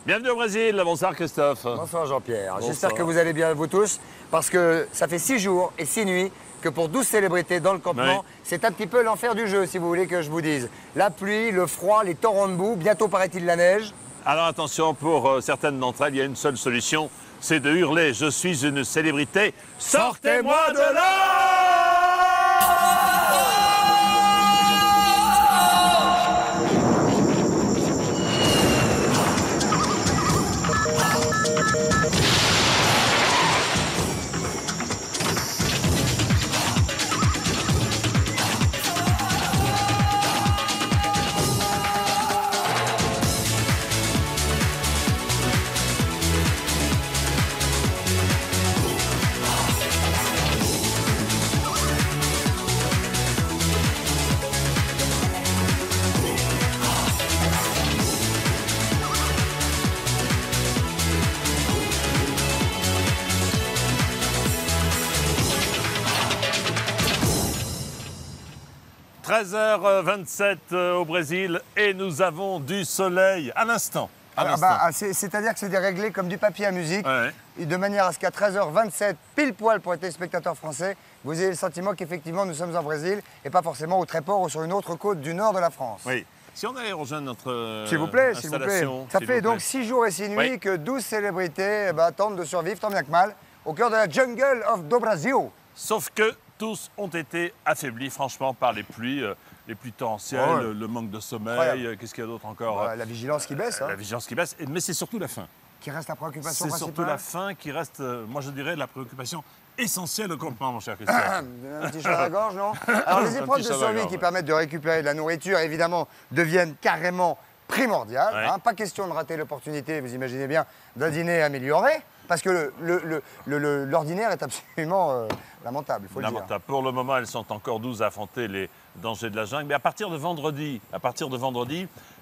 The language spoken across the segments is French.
Bienvenue au Brésil, bonsoir Christophe. Bonsoir Jean-Pierre, Bonsoir. j'espère que vous allez bien vous tous, parce que ça fait 6 jours et 6 nuits que pour 12 célébrités dans le campement, Oui. c'est un petit peu l'enfer du jeu, si vous voulez que je vous dise. La pluie, le froid, les torrents de boue, bientôt paraît-il la neige. Alors attention, pour certaines d'entre elles, il y a une seule solution, c'est de hurler « Je suis une célébrité, sortez-moi de là !» « 13h27 au Brésil et nous avons du soleil à l'instant. C'est-à-dire que c'est déréglé comme du papier à musique, Ouais. et de manière à ce qu'à 13h27, pile poil pour les téléspectateurs français, vous ayez le sentiment qu'effectivement nous sommes en Brésil et pas forcément au Tréport ou sur une autre côte du nord de la France. Oui. Si on allait rejoindre notre S'il vous plaît, s'il vous plaît. installation, Ça s'il fait vous donc plaît. 6 jours et 6 nuits Oui. que 12 célébrités tentent de survivre, tant bien que mal, au cœur de la jungle of do Brasil. Sauf que tous ont été affaiblis, franchement, par les pluies torrentielles, Ouais. le manque de sommeil, Incroyable. qu'est-ce qu'il y a d'autre encore La vigilance qui baisse, hein, La vigilance qui baisse, mais c'est surtout la faim. qui reste la préoccupation C'est principale. surtout la faim qui reste, moi je dirais, la préoccupation essentielle au campement, mon cher Christophe. Un petit chat à la gorge, non? Alors les Un épreuves petit de chat à la survie gorge, qui ouais. permettent de récupérer de la nourriture, évidemment, deviennent carrément primordiales. Ouais. Hein. Pas question de rater l'opportunité, vous imaginez bien, d'un dîner amélioré, parce que l'ordinaire est absolument lamentable, il faut le dire. Lamentable. Pour le moment, elles sont encore 12 à affronter les dangers de la jungle. Mais à partir de vendredi,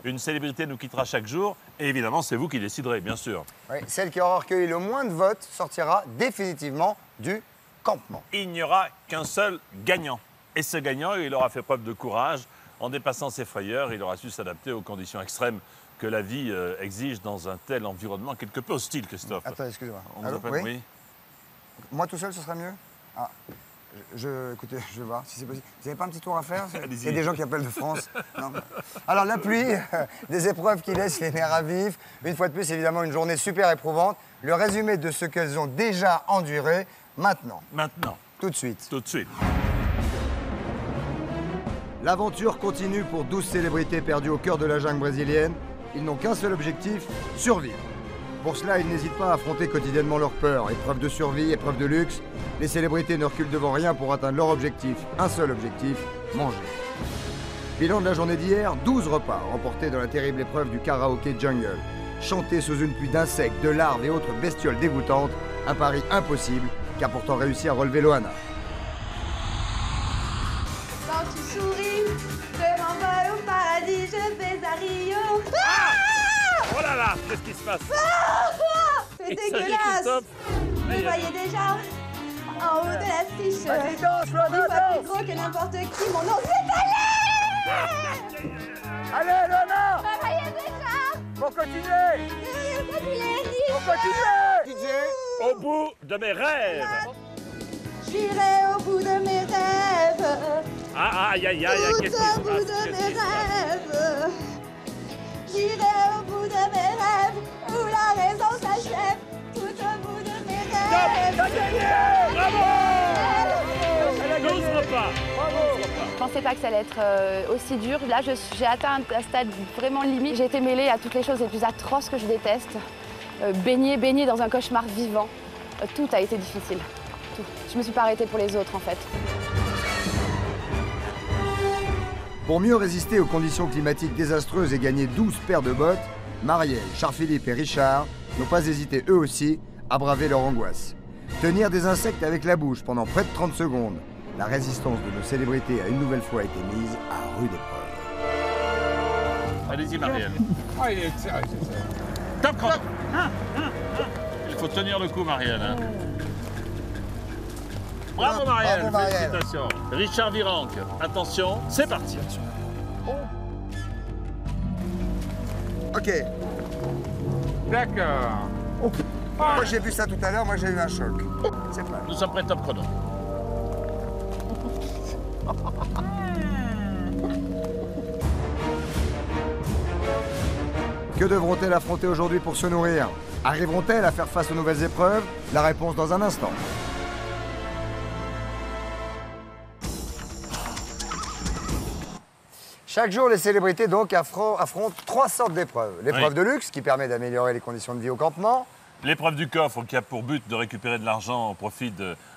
une célébrité nous quittera chaque jour. Et évidemment, c'est vous qui déciderez, bien sûr. Oui, celle qui aura recueilli le moins de votes sortira définitivement du campement. Il n'y aura qu'un seul gagnant. Et ce gagnant, il aura fait preuve de courage. En dépassant ses frayeurs, il aura su s'adapter aux conditions extrêmes que la vie exige dans un tel environnement quelque peu hostile, Christophe. Attends, excusez-moi. On vous Allô, appelle, oui? oui. Moi tout seul, ce serait mieux? Ah, écoutez, je vais voir si c'est possible. Vous n'avez pas un petit tour à faire? Il y a des gens qui appellent de France. Non. Alors la pluie, des épreuves qui laissent les nerfs à vif. Une fois de plus, évidemment, une journée super éprouvante. Le résumé de ce qu'elles ont déjà enduré, maintenant, Maintenant, tout de suite. tout de suite. L'aventure continue pour 12 célébrités perdues au cœur de la jungle brésilienne. Ils n'ont qu'un seul objectif, survivre. Pour cela, ils n'hésitent pas à affronter quotidiennement leurs peurs. Épreuve de survie, épreuve de luxe. Les célébrités ne reculent devant rien pour atteindre leur objectif. Un seul objectif, manger. Bilan de la journée d'hier, 12 repas remportés dans la terrible épreuve du karaoké jungle. Chanter sous une pluie d'insectes, de larves et autres bestioles dégoûtantes, un pari impossible qu'a pourtant réussi à relever Loana. Quand tu souris, je m'envole au paradis, je vais à Rio. Oh là là, qu'est-ce qui se passe? C'est Il s'agit, dégueulasse. Christophe. Vous me voyez déjà en haut de l'affiche. 10 fois plus gros que n'importe qui, mon nom c'est Allez. Allez, Loana! Vous me voyez déjà. Pour continuer! Pour DJ! Au bout de mes rêves. J'irai au bout de mes rêves. Ah, aïe, aïe, aïe, Tout qu'est-ce qui au se bout passe? de Qu'est-ce mes qui se passe? rêves. J'irai au bout de mes rêves, où la raison s'achève. Tout au bout de mes rêves. Bravo! 12 repas. Je pensais pas que ça allait être aussi dur. Là, j'ai atteint un stade vraiment limite. J'ai été mêlée à toutes les choses les plus atroces que je déteste. Baigner dans un cauchemar vivant. Tout a été difficile. Tout. Je me suis pas arrêtée pour les autres, en fait. Pour mieux résister aux conditions climatiques désastreuses et gagner 12 paires de bottes, Marielle, Charles-Philippe et Richard n'ont pas hésité eux aussi à braver leur angoisse. Tenir des insectes avec la bouche pendant près de 30 secondes, la résistance de nos célébrités a une nouvelle fois été mise à rude épreuve. Allez-y, Marielle. Top chrono. Il faut tenir le coup, Marielle. Hein. Bravo, Marielle. Bravo, Marielle. Félicitations. Richard Virenque, attention, c'est parti. Ok. D'accord. Moi j'ai vu ça tout à l'heure, moi j'ai eu un choc. C'est pas. Nous sommes prêts, top chrono. Que devront-elles affronter aujourd'hui pour se nourrir? Arriveront-elles à faire face aux nouvelles épreuves? La réponse dans un instant. Chaque jour, les célébrités donc affrontent 3 sortes d'épreuves. L'épreuve de luxe, qui permet d'améliorer les conditions de vie au campement. L'épreuve du coffre, qui a pour but de récupérer de l'argent au profit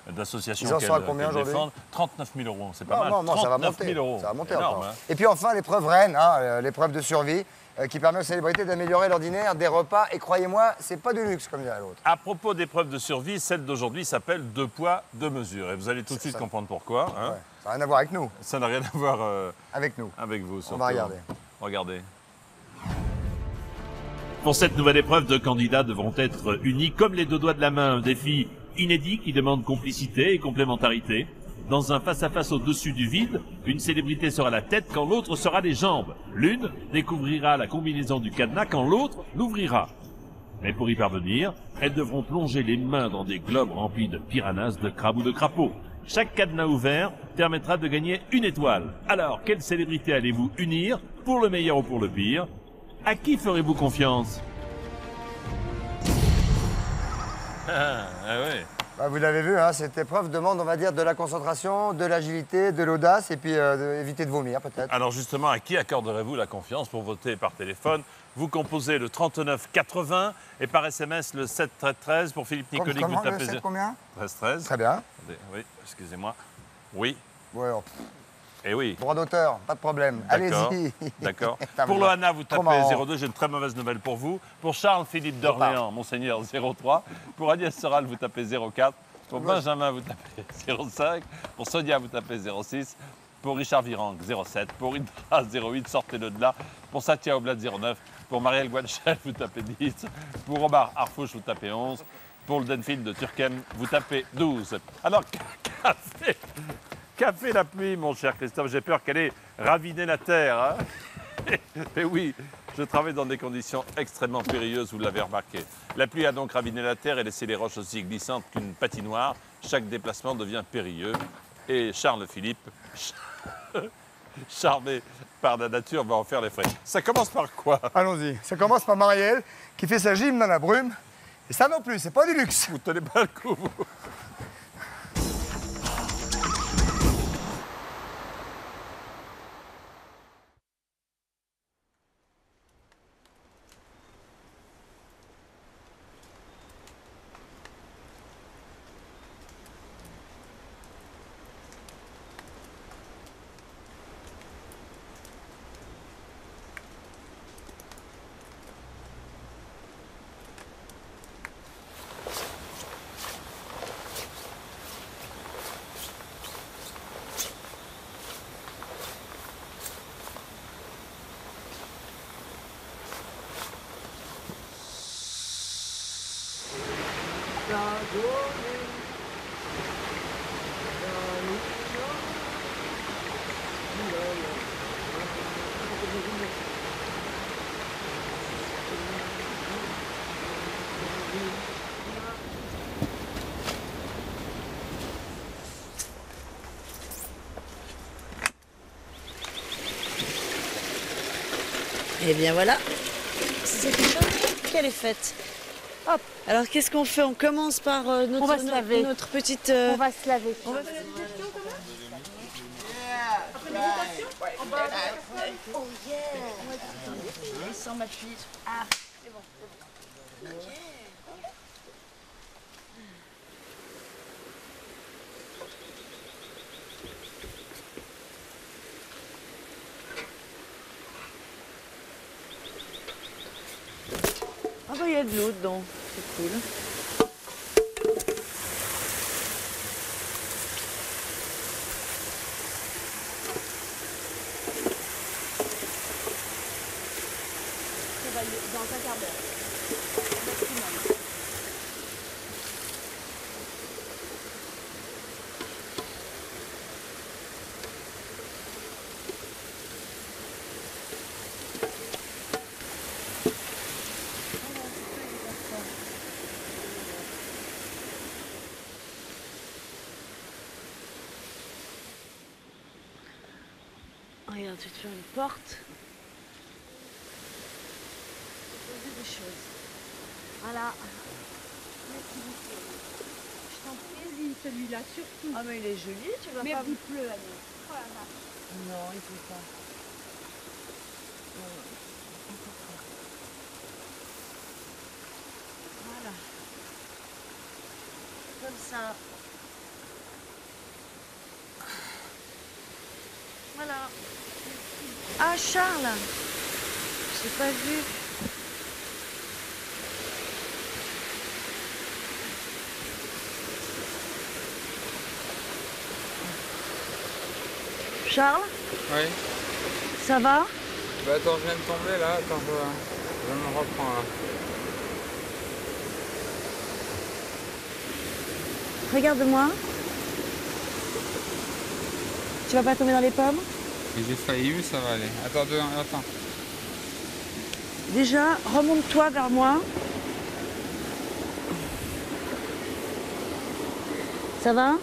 d'associations Ils en sont à combien aujourd'hui? 39 000 euros, c'est pas mal. Non, ça va 39 monter. 000 euros. Ça va monter Énorme, encore. hein. Et puis enfin, l'épreuve reine, l'épreuve de survie, qui permet aux célébrités d'améliorer l'ordinaire des repas. Et croyez-moi, c'est pas du luxe comme dirait l'autre. À propos d'épreuve de survie, celle d'aujourd'hui s'appelle 2 poids, 2 mesures. Et vous allez tout de suite comprendre pourquoi. Hein. Ouais. Ça n'a rien à voir avec nous. Ça n'a rien à voir Avec nous. avec vous. Surtout. On va regarder. Regardez. Pour cette nouvelle épreuve, 2 candidats devront être unis comme les 2 doigts de la main. Un défi inédit qui demande complicité et complémentarité. Dans un face-à-face au-dessus du vide, une célébrité sera la tête quand l'autre sera les jambes. L'une découvrira la combinaison du cadenas quand l'autre l'ouvrira. Mais pour y parvenir, elles devront plonger les mains dans des globes remplis de piranhas, de crabes ou de crapauds. Chaque cadenas ouvert permettra de gagner une étoile. Alors, quelle célébrité allez-vous unir, pour le meilleur ou pour le pire? À qui ferez-vous confiance? Oui. Bah, vous l'avez vu, cette épreuve demande, on va dire, de la concentration, de l'agilité, de l'audace et puis éviter de vomir peut-être. Alors justement, à qui accorderez-vous la confiance pour voter par téléphone? Vous composez le 39 80 et par SMS le 7 13 13. Pour Philippe Nicolic, vous tapez... Le 7 combien? 13 13. Très bien. Attendez, oui, excusez-moi. Oui. Ouais, Eh oui. droit d'auteur, pas de problème. D'accord. Allez-y. D'accord. Putain, Pour mais Loana, vous trop tapez marrant. 02. J'ai une très mauvaise nouvelle pour vous. Pour Charles-Philippe d'Orléans, Monseigneur 03. Pour Agnès Soral, vous tapez 04. Pour Benjamin, vous tapez 05. Pour Sonia, vous tapez 06. Pour Richard Virang, 07. Pour Indra, 08. Sortez-le de là. Pour Satya Oblad, 09. Pour Marielle Guanchel, vous tapez 10. Pour Omar Harfouche, vous tapez 11. Pour le Denfield de Turquem, vous tapez 12. Alors, qu'a fait la pluie, mon cher Christophe? J'ai peur qu'elle ait raviné la terre. Hein. Mais oui, je travaille dans des conditions extrêmement périlleuses, vous l'avez remarqué. La pluie a donc raviné la terre et laissé les roches aussi glissantes qu'une patinoire. Chaque déplacement devient périlleux. Et Charles-Philippe, charmé par la nature, va en faire les frais. Ça commence par quoi? Allons-y. Ça commence par Marielle qui fait sa gym dans la brume. Et ça non plus, c'est pas du luxe. Vous tenez pas le coup, vous. Et bien voilà, c'est une chose qu'elle est faite. Hop. Alors qu'est-ce qu'on fait? On commence par On va se laver. notre petite... On va se laver. On va... Oh yeah. Sans m'appuyer. Ah, c'est bon. Ok. Ah bah il y a de l'eau dedans, c'est cool. Ça va dans un quart d'heure. Maximum. Regarde, tu te fais une porte. Poser des choses. Voilà. Je t'en prie, celui-là surtout. Ah mais il est joli, tu vas Mais pas... il pleut, Agnès. Oh la vache. Non, il peut pas. Non, voilà. Comme ça. Voilà. Ah, Charles, je t'ai pas vu. Charles, Oui. ça va? Bah attends, je viens de tomber là, attends, je me reprends là. Regarde-moi. Tu vas pas tomber dans les pommes? Et j'ai failli, mais ça va aller. Attends, attends. Déjà, remonte-toi vers moi. Ça va?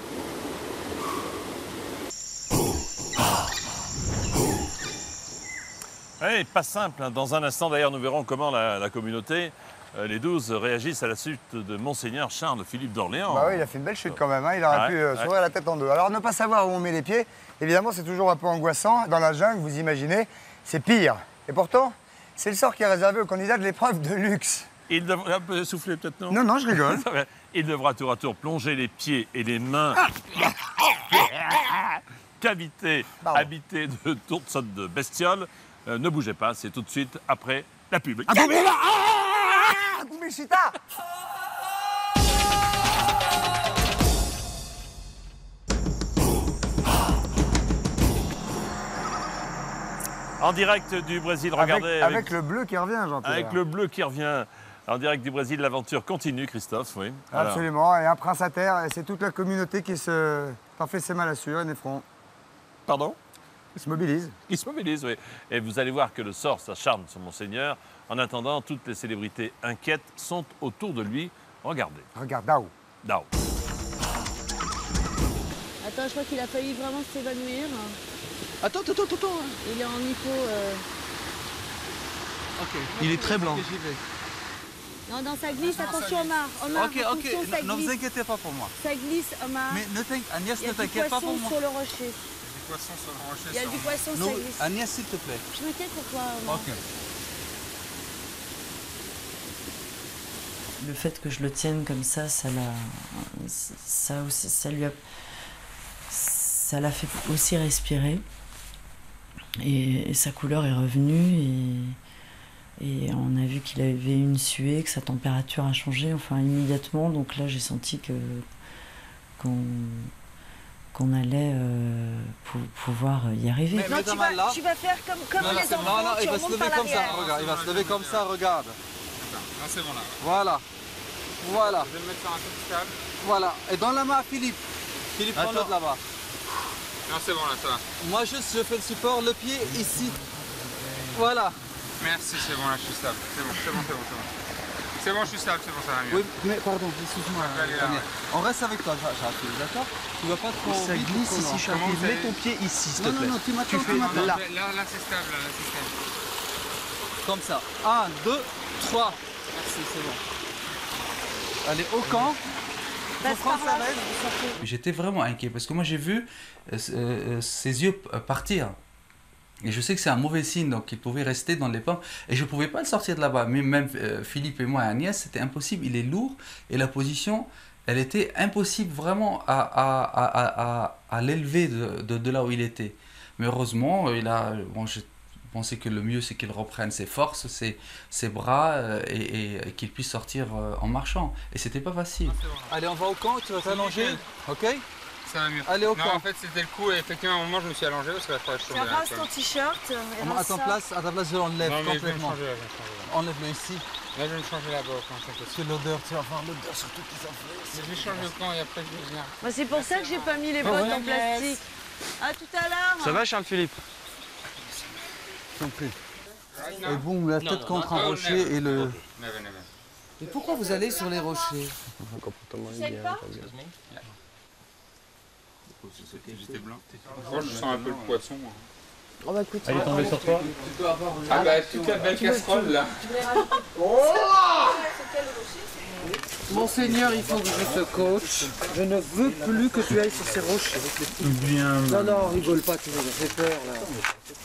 Oui, pas simple. Hein. Dans un instant, d'ailleurs, nous verrons comment la communauté, les 12, réagissent à la chute de Monseigneur Charles-Philippe d'Orléans. Bah oui, il a fait une belle chute quand même, hein. Il aurait Ouais, pu s'ouvrir la tête en deux. Alors ne pas savoir où on met les pieds, évidemment c'est toujours un peu angoissant. Dans la jungle, vous imaginez, c'est pire. Et pourtant, c'est le sort qui est réservé aux candidats de l'épreuve de luxe. Il devra un peu souffler peut-être, non? Non, non, je rigole. Il devra tour à tour plonger les pieds et les mains habitées de toutes sortes de bestioles. Ne bougez pas, c'est tout de suite après la pub. Publicita. En direct du Brésil, regardez. Avec le bleu qui revient, Jean-Pierre. Avec le bleu qui revient. En direct du Brésil, l'aventure continue, Christophe, oui. Alors, Absolument, et un prince à terre, et c'est toute la communauté qui t'en fait ses malassures, et Neffron. pardon? Il se mobilise. Il se mobilise, oui. Et vous allez voir que le sort s'acharne sur Monseigneur. En attendant, toutes les célébrités inquiètes sont autour de lui. Regardez. Regarde, Dao. Dao. Attends, je crois qu'il a failli vraiment s'évanouir. Attends. Il est en hypo. Ok. Il est très blanc. Non, ça glisse, attention Omar. Omar, Ok. attention, ça Ne vous glisse. inquiétez pas pour moi. Ça glisse, Omar. Mais Agnès, Il y a ne du t'inquiète pas pour poisson moi. sur le rocher. Du poisson sur le rocher. Il y a du poisson, ça Non, glisse. Agnès, s'il te plaît. Je m'inquiète pour toi, Omar. Ok. Le fait que je le tienne comme ça, ça l'a fait aussi respirer. Et sa couleur est revenue et on a vu qu'il avait une suée, que sa température a changé, enfin immédiatement. Donc là, j'ai senti qu'on allait pouvoir y arriver. Mais Non, ta main là. tu vas faire comme les enfants, Non, tu il va se remontes lever par comme ça. l'arrière. Regarde, il va se lever comme ça, regarde. Là, c'est bon là. Voilà. Voilà. Je vais me mettre sur un truc stable. Voilà. Et dans la main à Philippe. Philippe, prends-le de là-bas. Non, c'est bon là, ça va. Moi, juste, je fais le support, le pied ici. Voilà. Merci, c'est bon là, je suis stable. C'est bon. C'est bon, je suis stable, c'est bon, ça va mieux. Oui, mais pardon, excuse-moi. Allez, là, Agnès. ouais. On reste avec toi, Charles, d'accord? Tu vas pas trop Ça vite ou glisse trop ici, loin. Charles. Comment vous Mets allez ton pied ici, s'il te Non, plaît. non, tu m'attends, fais tu m'attends. là. Là, c'est stable, là, c'est stable. Comme ça. 1, 2, 3. Merci, c'est bon. Allez, au camp. Passe par là. J'étais vraiment inquiet parce que moi j'ai vu ses yeux partir. Et je sais que c'est un mauvais signe, donc il pouvait rester dans les pommes. Et je ne pouvais pas le sortir de là-bas. Mais même Philippe et moi et Agnès, c'était impossible. Il est lourd et la position, elle était impossible vraiment à l'élever de là où il était. Mais heureusement, je pensais que le mieux c'est qu'il reprenne ses forces, ses bras et qu'il puisse sortir en marchant. Et c'était pas facile. Allez, on va au camp, tu vas t'allonger. Ok? Ça va mieux. Allez, au Non, camp. en fait, c'était le coup et effectivement, à un moment, je me suis allongé parce que la fois, je Tu tombais là. arraches ton t-shirt. À ta place, je l'enlève Non, mais je vais me complètement. changer là, je vais me changer là. Enlève-le ici. Là, je vais me changer là-bas, au camp, t'inquiète. Parce que l'odeur, tu vas voir l'odeur sur toutes les enfants. Mais je vais changer au camp et après, je vais venir. Moi, c'est pour ça que j'ai pas mis les bottes en plastique. À tout à l'heure. Ça va, Charles-Philippe? T'en prie. Et boum, la tête contre un rocher et le... Mais pourquoi vous allez sur les rochers? J'étais blanc. Moi, je sens un peu le poisson. Moi. On va écouter. Elle est tombée sur toi? Ah bah toute la belle casserole là. Monseigneur, il faut que je te coach. Je ne veux plus que tu ailles sur ces rochers. Bien. Non, non, rigole pas, tu nous as fait peur là.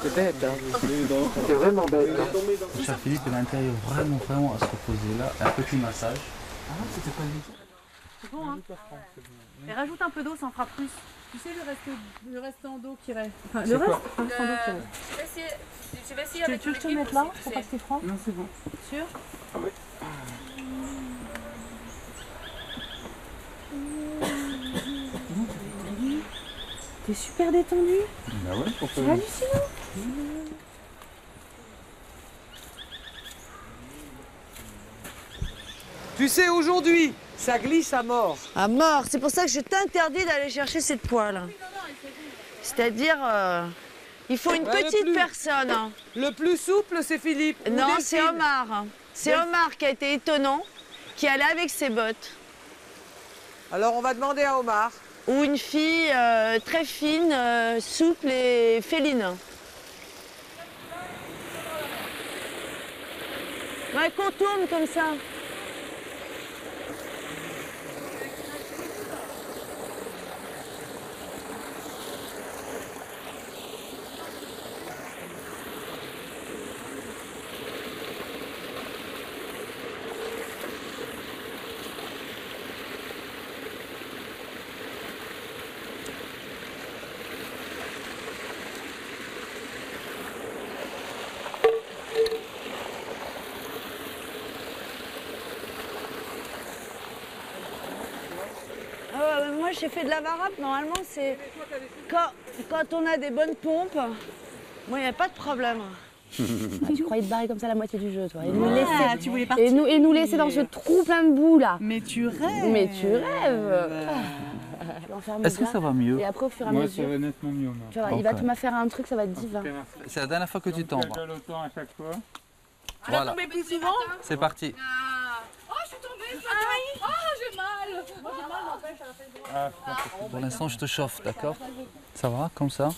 C'est bête, hein. C'est vraiment bête. Hein. Cher Philippe, il a intérêt vraiment à se reposer là. Un petit massage. Ah, c'était pas du tout. C'est bon, hein. Et rajoute un peu d'eau, ça en fera plus. Tu sais, le restant d'eau qui reste. Enfin, le restant d'eau qui reste. Tu vas essayer Tu veux que je te mette là pour pas que c'est froid? Non, c'est bon. Sûr? Ah oui. T'es super détendu. Bah ouais, pourquoi? C'est hallucinant. Tu sais, aujourd'hui, ça glisse à mort. À mort. C'est pour ça que je t'interdis d'aller chercher cette poêle. C'est-à-dire, il faut une petite personne. Hein. Le plus souple, c'est Philippe. Non, c'est Omar. C'est Omar qui a été étonnant, qui allait avec ses bottes. Alors, on va demander à Omar. Ou une fille très fine, souple et féline. Ouais, qu'on tourne comme ça. Moi, j'ai fait de la varap. Normalement, c'est quand on a des bonnes pompes, moi, il n'y a pas de problème. Tu croyais te barrer comme ça la moitié du jeu, toi. Et nous Ouais, laisser, tu voulais partir. et nous laisser dans ce trou plein de boue, là. Mais tu rêves. Mais tu rêves. Est-ce que ça va mieux? Et après, au fur et à Moi mesure, ça va nettement mieux. Moi. tu vois, il va te me faire un truc, ça va être divin. C'est la dernière fois que tu tombes. Autant à chaque fois. Voilà, Plus souvent. c'est parti. Oh, je suis tombée. Oh, j'ai mal. Moi, j'ai mal, n'empêche, à la fin du Pour l'instant, je te chauffe, d'accord? Ça va, comme ça?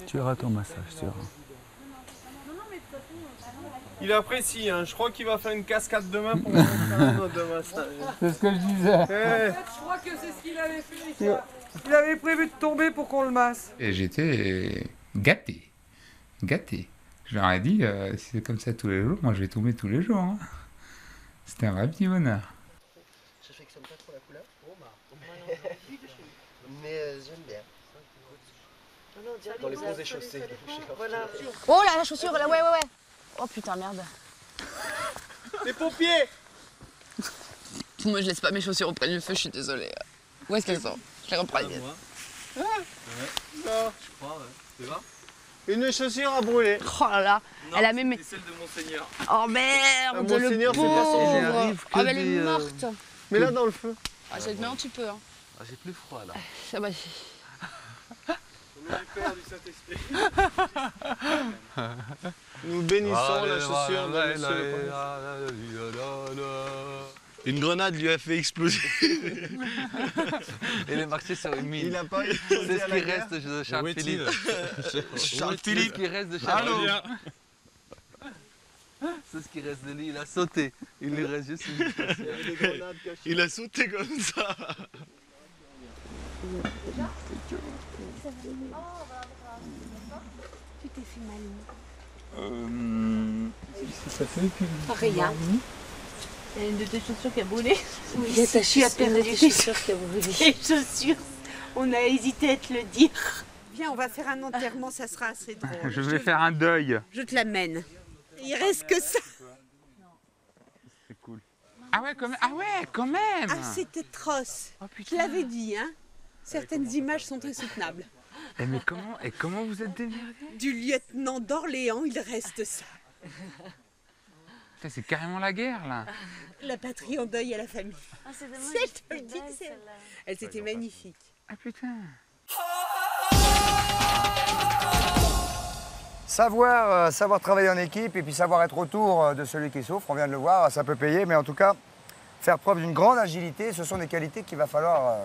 Tu auras ton massage, tu auras. Il apprécie, hein. Je crois qu'il va faire une cascade demain pour faire un autre de massage. C'est ce que je disais. Je crois que c'est ce qu'il avait fait. Il avait prévu de tomber pour qu'on le masse. Et j'étais gâté. Gâté. Je leur ai dit, si c'est comme ça tous les jours, moi je vais tomber tous les jours. Hein. C'était un vrai petit bonheur. J'affectionne pas trop la couleur. Mais j'aime bien. Dans les bronzés chaussés. Voilà. Oh là, la chaussure, là, ouais. Oh putain, merde. Les pompiers! Moi, je laisse pas mes chaussures auprès du feu, je suis désolée. Où est-ce qu'elles sont? Je les reprends. Non. C'est vrai? Une chaussure à brûler. Oh là là, elle a même... C'est celle de Monseigneur. Oh merde, le Monseigneur, c'est pas son pauvre. genre. Oh, mais elle est morte. Mais là dans le feu. Ah, ça te met un petit peu, hein. Ah, j'ai plus froid là. Ça va. Nous bénissons la chaussure de Monsieur le Une grenade lui a fait exploser. Il est marché sur une mine. Il a pas C'est ce qui reste de Charles Philippe. Charles C'est ce qui reste de Charles Philippe. C'est ce qui reste de lui, il a sauté. Il lui reste juste une chaussure. Il a sauté comme ça. Tu t'es fait mal. Qu'est-ce que ça fait? Rien. Il y a une de tes chaussures qui a brûlé. Oui, il y a ta chaussure de tes chaussures qui a brûlé. Les chaussures. On a hésité à te le dire. Viens, on va faire un enterrement, ça sera assez drôle. Je vais faire un deuil. Je te l'amène. Il reste que ça. C'est cool. Ah ouais, quand même. Ah, c'est atroce. Je l'avais dit, hein. Certaines images sont insoutenables. Mais comment vous êtes démerdé? Du lieutenant d'Orléans, il reste ça. C'est carrément la guerre là. La patrie en deuil à la famille. Ah, c'est dommage. C'est, je te le dis, elle c'était magnifique. Ah putain. Savoir travailler en équipe et puis savoir être autour de celui qui souffre, on vient de le voir, ça peut payer, mais en tout cas, faire preuve d'une grande agilité, ce sont des qualités qu'il va falloir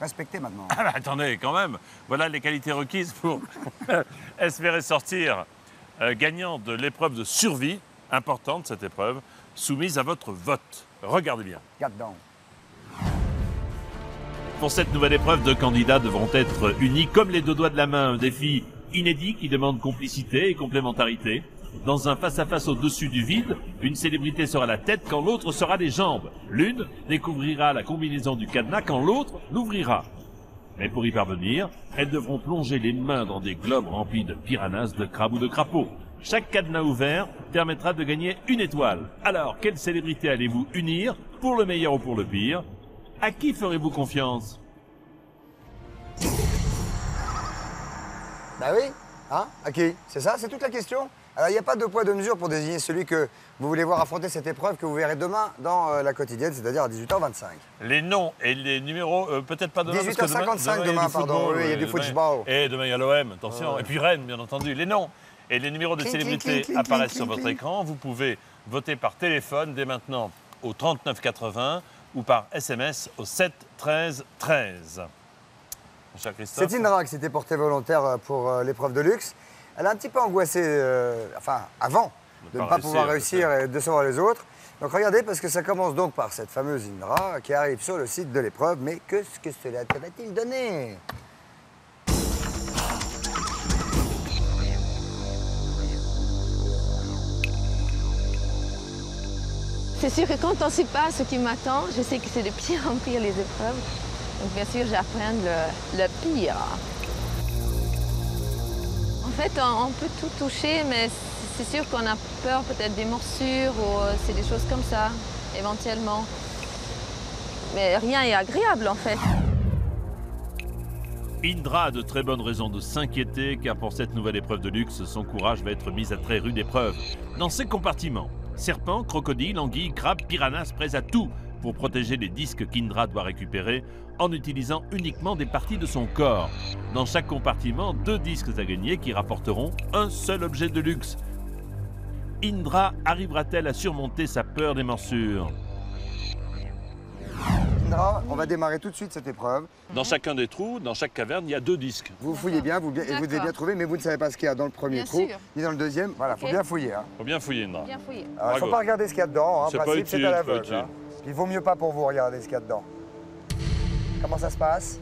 Respectez maintenant. Ah bah, attendez, quand même. Voilà les qualités requises pour espérer sortir gagnant de l'épreuve de survie, importante cette épreuve, soumise à votre vote. Regardez bien. Regarde dedans. Pour cette nouvelle épreuve, 2 candidats devront être unis comme les 2 doigts de la main. Un défi inédit qui demande complicité et complémentarité. Dans un face-à-face au-dessus du vide, une célébrité sera la tête quand l'autre sera les jambes. L'une découvrira la combinaison du cadenas quand l'autre l'ouvrira. Mais pour y parvenir, elles devront plonger les mains dans des globes remplis de piranhas, de crabes ou de crapauds. Chaque cadenas ouvert permettra de gagner une étoile. Alors, quelle célébrité allez-vous unir, pour le meilleur ou pour le pire? À qui ferez-vous confiance? Bah oui, hein? À qui? C'est ça? C'est toute la question? Alors, il n'y a pas de poids de mesure pour désigner celui que vous voulez voir affronter cette épreuve que vous verrez demain dans la quotidienne, c'est-à-dire à 18h25. Les noms et les numéros, peut-être pas demain. 18h55 demain, pardon. Oui, il y a du football. Et demain, il y a l'OM, attention. Et puis Rennes, bien entendu. Les noms et les numéros de célébrités apparaissent sur votre écran. Vous pouvez voter par téléphone dès maintenant au 39 80 ou par SMS au 7 13 13. Mon cher Christophe. C'est Indra qui s'était portée volontaire pour l'épreuve de luxe. Elle a un petit peu angoissé, avant de ne pas pouvoir réussir et de décevoir les autres. Donc regardez, parce que ça commence donc par cette fameuse Indra qui arrive sur le site de l'épreuve. Mais qu'est-ce que cela va-t-il donner? C'est sûr que quand on ne sait pas ce qui m'attend, je sais que c'est de pire en pire les épreuves. Donc bien sûr, j'apprends le pire. En fait, on peut tout toucher, mais c'est sûr qu'on a peur peut-être des morsures ou c'est des choses comme ça, éventuellement. Mais rien n'est agréable en fait. Indra a de très bonnes raisons de s'inquiéter car pour cette nouvelle épreuve de luxe, son courage va être mis à très rude épreuve. Dans ses compartiments, serpents, crocodiles, anguilles, crabes, piranhas, prêts à tout pour protéger les disques qu'Indra doit récupérer en utilisant uniquement des parties de son corps. Dans chaque compartiment, 2 disques à gagner qui rapporteront un seul objet de luxe. Indra arrivera-t-elle à surmonter sa peur des morsures? Indra, on va démarrer tout de suite cette épreuve. Dans chacun des trous, dans chaque caverne, il y a 2 disques. Vous fouillez bien, vous devez bien trouver, mais vous ne savez pas ce qu'il y a dans le premier trou, ni dans le deuxième. Voilà, il faut bien fouiller. Hein. Faut bien fouiller, Indra. Bien fouiller. Alors, il ne faut pas regarder ce qu'il y a dedans, en principe, c'est à l'aveugle. Hein. Il vaut mieux pas pour vous regarder ce qu'il y a dedans. Comment ça se passe?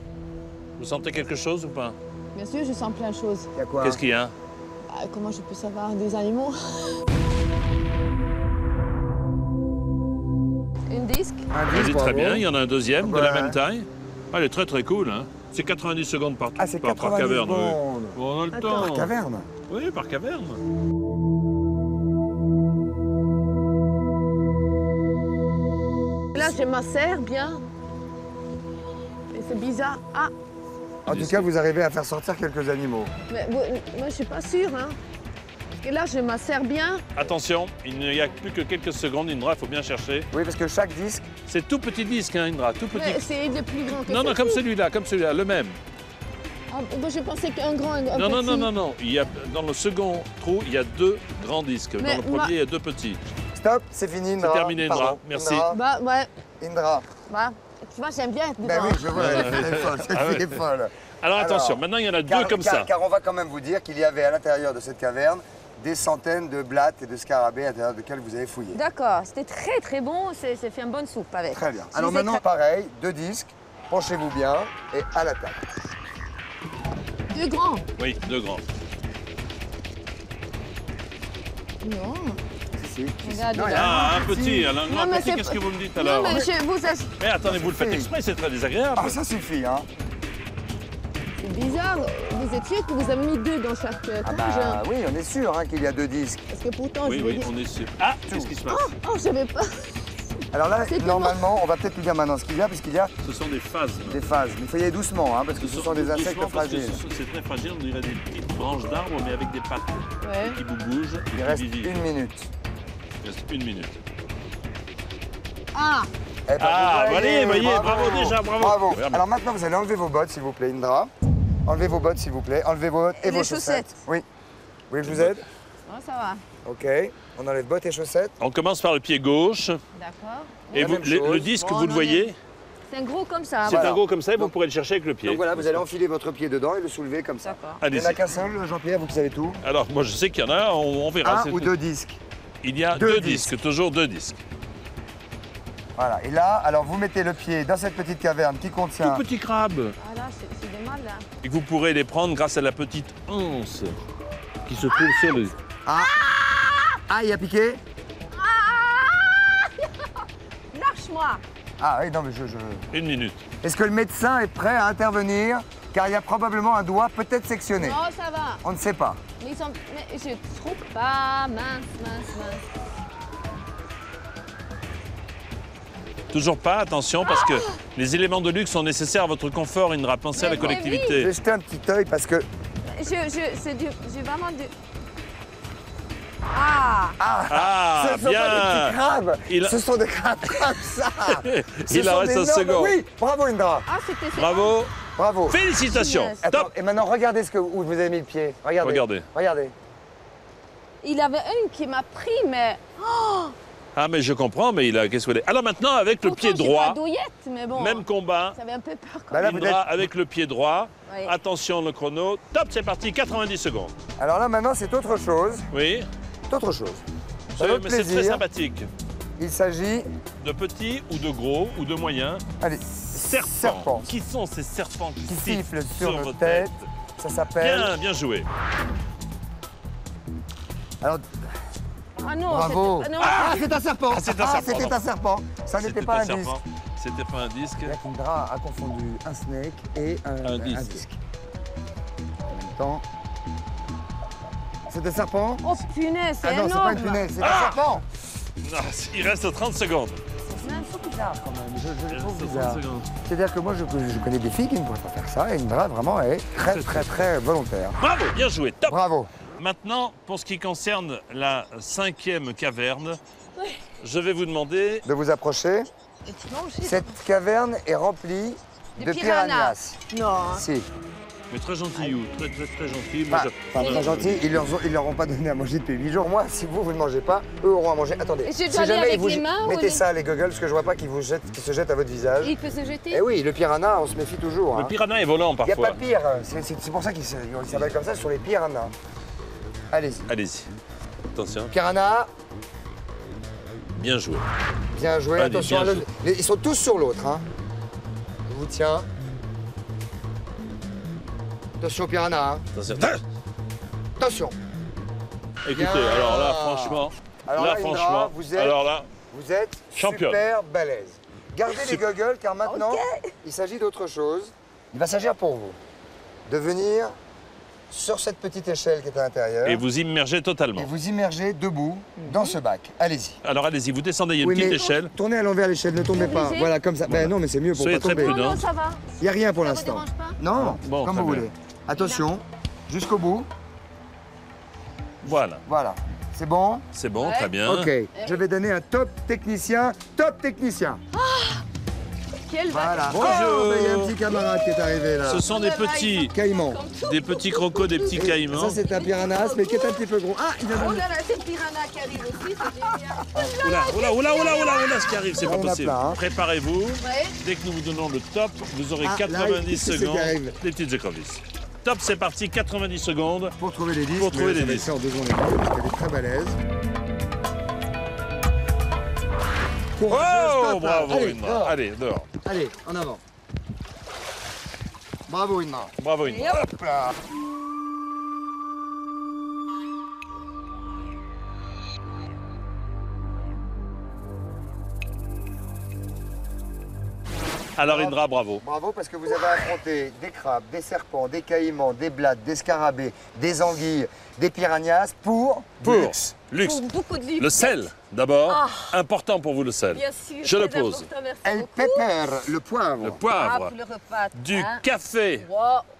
Vous sentez quelque chose ou pas? Bien sûr, je sens plein de choses. Il y a quoi? Qu'est-ce qu'il y a? Comment je peux savoir? Des animaux? Un disque? Vas-y, très bien, il y en a un deuxième de la même taille. Ah, elle est très très cool, hein. C'est 90 secondes par Ah, c'est 90 caverne. secondes. On a le temps. Par caverne? Oui, par caverne. Là, je m'assère bien. Et c'est bizarre. Ah! En tout cas, vous arrivez à faire sortir quelques animaux. Mais moi, je ne suis pas sûre, hein. Parce que là, je m'assère bien. Attention, il n'y a plus que quelques secondes, Indra, il faut bien chercher. Oui, parce que chaque disque... C'est tout petit disque, hein, Indra, tout petit. Mais c'est le plus grand que Non, non, comme celui-là, le même. Ah, moi, je pensais qu'un grand, un non, petit. non. Il y a, dans le second trou, il y a 2 grands disques. Mais dans le premier, il y a 2 petits. Stop, c'est fini, Indra. C'est terminé, Indra. Pardon. Merci. Indra. Bah, ouais. Indra. Bah, tu vois, j'aime bien être Ben dedans. oui, je vois, cette fille est folle. Alors attention, maintenant il y en a 2 comme ça. Car on va quand même vous dire qu'il y avait à l'intérieur de cette caverne des centaines de blattes et de scarabées à l'intérieur desquels vous avez fouillé. D'accord, c'était très très bon, c'est fait une bonne soupe avec. Très bien. Alors maintenant, pareil, 2 disques, penchez-vous bien et à la table. 2 grands. Oui, 2 grands. Non. Si. Regarde, un petit, un grand, mais petit, qu'est-ce que vous me dites alors? Non, mais Mais attendez, vous le faites exprès, c'est très désagréable. Ah, ça suffit, hein. C'est bizarre, vous êtes sûr que vous avez mis 2 dans chaque cage? Ah bah oui, on est sûr hein, qu'il y a 2 disques. Parce que pourtant, oui, on est sûr. Ah, qu'est-ce qui se passe? Oh, je savais pas. Alors là, normalement, on va peut-être lui dire maintenant ce qu'il y a, puisqu'il y a... Ce sont des phases. Des phases. Mais il faut y aller doucement, hein, parce que ce sont des insectes fragiles. C'est très fragile, on dirait des petites branches d'arbres, mais avec des pattes qui vous bougent. Il reste 1 minute. Il reste 1 minute. Ah! Eh ben, voyez, bravo déjà, bravo. Bravo. Alors maintenant, vous allez enlever vos bottes, s'il vous plaît, Indra. Enlevez vos bottes, s'il vous plaît. Enlevez vos bottes et vos chaussettes. Oui. Vous voulez que je vous aide? Oh, ça va. OK. On enlève bottes et chaussettes. On commence par le pied gauche. D'accord. Et le disque, vous le voyez? C'est un gros comme ça. C'est un gros comme ça et vous pourrez le chercher avec le pied. Donc voilà, vous allez enfiler votre pied dedans et le soulever comme ça. Il n'y en a qu'un seul, Jean-Pierre, vous qui savez tout. Alors, moi, je sais qu'il y en a, on verra. Un ou deux disques. Il y a deux disques, toujours deux disques. Voilà, et là, alors vous mettez le pied dans cette petite caverne qui contient... Tout petit crabe. Ah là, c'est des mal là. Et que vous pourrez les prendre grâce à la petite anse qui se trouve sur le... Ah, il a piqué? Lâche-moi. Ah oui, non mais Une minute. Est-ce que le médecin est prêt à intervenir? Car il y a probablement un doigt peut-être sectionné. Non, ça va. On ne sait pas. Mais je trouve pas. Mince. Toujours pas, attention, parce que les éléments de luxe sont nécessaires à votre confort. Indra, pensez à la collectivité. Je vais jeter un petit œil parce que... J'ai vraiment du... Ce sont bien. pas des petits crabes, Il a- ce sont des crabes comme ça. Il en reste un second. Oui, bravo Indra. Ah, c'était ça. Bravo. Bravo. Félicitations. Attends, Top. et maintenant regardez où vous avez mis le pied. Regardez. Regardez. Il avait une qui m'a pris, mais... Oh, Ah, mais je comprends, mais qu'est-ce qu'il est. Alors maintenant, avec le pied droit, Pas douillette, mais bon. même combat. J'avais un peu peur quand Bah là, même. Indra avec le pied droit. Oui. Attention, le chrono. Top, c'est parti, 90 secondes. Alors là maintenant c'est autre chose. Oui. C'est autre chose. Vous savez, mais c'est très sympathique. Il s'agit... De petits ou de gros ou de moyens. Allez, Serpents. Qui sont ces serpents qui sifflent sifflent sur nos votre têtes. Ça s'appelle... Bien joué. Alors, Ah non, bravo. c'était- Ah, c'est un serpent. Ah, c'est un serpent, c'était non. un serpent. Ça n'était C'était pas un serpent. disque. C'était pas un disque. Indra a confondu un snake et un disque. En même temps... C'est un serpent? Oh punaise, c'est Ah non, énorme. c'est pas une punaise, c'est un serpent. Non, il reste 30 secondes. C'est bizarre quand même, je le trouve Il reste bizarre. 30 secondes. C'est-à-dire que moi je connais des filles qui ne pourraient pas faire ça et Indra vraiment est très volontaire. Bravo, bien joué, top. Bravo. Maintenant, pour ce qui concerne la 5e caverne, je vais vous demander... De vous approcher. Et tu manges aussi, Cette caverne est remplie de piranhas. Non. Si. Mais très gentil, ou très gentil. Pas très gentil, ils leur ont pas donné à manger depuis 8 jours. Moi, si vous ne mangez pas, eux auront à manger. Attendez, Et je dois si aller jamais avec ils vous les mains ou mettez les- ça les goggles, parce que je vois pas qu'ils se jettent à votre visage. Il peut se jeter. Eh oui, le piranha, on se méfie toujours. Le hein. piranha est volant Il n'y a parfois. pas pire, c'est pour ça qu'ils s'appellent comme ça, ce sont les piranhas. Allez-y. Allez-y. Attention. Piranha, Bien joué. bien joué. Allez, Attention, bien à l'autre. Ils sont tous sur l'autre. Hein. Je vous tiens. Attention, piranha. Hein. Attention. Attention. Écoutez, Bien. alors là, franchement, Alors là, Indra, franchement, vous êtes, alors là, vous êtes championne. super balèze. Gardez les goggles car maintenant, il s'agit d'autre chose. Il va s'agir pour vous de venir sur cette petite échelle qui est à l'intérieur et vous immergez totalement. et vous immergez debout dans ce bac. Allez-y. Alors allez-y, vous descendez, il y a une Oui, petite mais échelle. tournez à l'envers l'échelle, ne tombez pas. Obligé. Voilà, comme ça. Ben non, mais c'est mieux pour Soyez pas très tomber. prudent. Non, ça va. Il n'y a rien pour Ça vous l'instant. dérange pas? Non, Bon, comme très vous bien. voulez. Attention, jusqu'au bout. Voilà, Voilà. C'est bon? c'est bon, Ouais. très bien. Ok. Je vais donner un top technicien. Top technicien. Quel Voilà. Bonjour. Oh, ben, il y a un petit camarade qui est arrivé là. Ce sont des petits crocos, des petits Et caïmans. Ça, c'est un piranhas, mais qui est un petit peu gros. Ah, il a Oh donné. là là, c'est le piranha qui arrive aussi, c'est génial. Oula, ce qui arrive, c'est Là, pas on a possible. plein, hein. Préparez-vous. Ouais. Dès que nous vous donnons le top, vous aurez Ah, là, 90 qu'est-ce qui secondes. arrive Les petites écrevisses. Top, c'est parti, 90 secondes. Pour trouver les disques. Pour trouver mais les ça va disques. être fait en 2 secondes et demie, parce qu'elle est très balèze. Courageuse, Oh, top, là. bravo, Allez, Indra. dehors. Allez, dehors. Allez, en avant. Bravo, Indra. Bravo, Indra. Hop là. Alors, Indra, bravo. Bravo parce que vous avez affronté des crabes, des serpents, des caïmans, des blattes, des scarabées, des anguilles, des piranhas pour du luxe. Luxe. Pour beaucoup de luxe. Le sel, d'abord. Important pour vous, le sel. Bien sûr. Je le très pose. important, merci El beaucoup. pepper, le poivre. Le Ah, poivre. pour le repas. Du hein. café. Wow.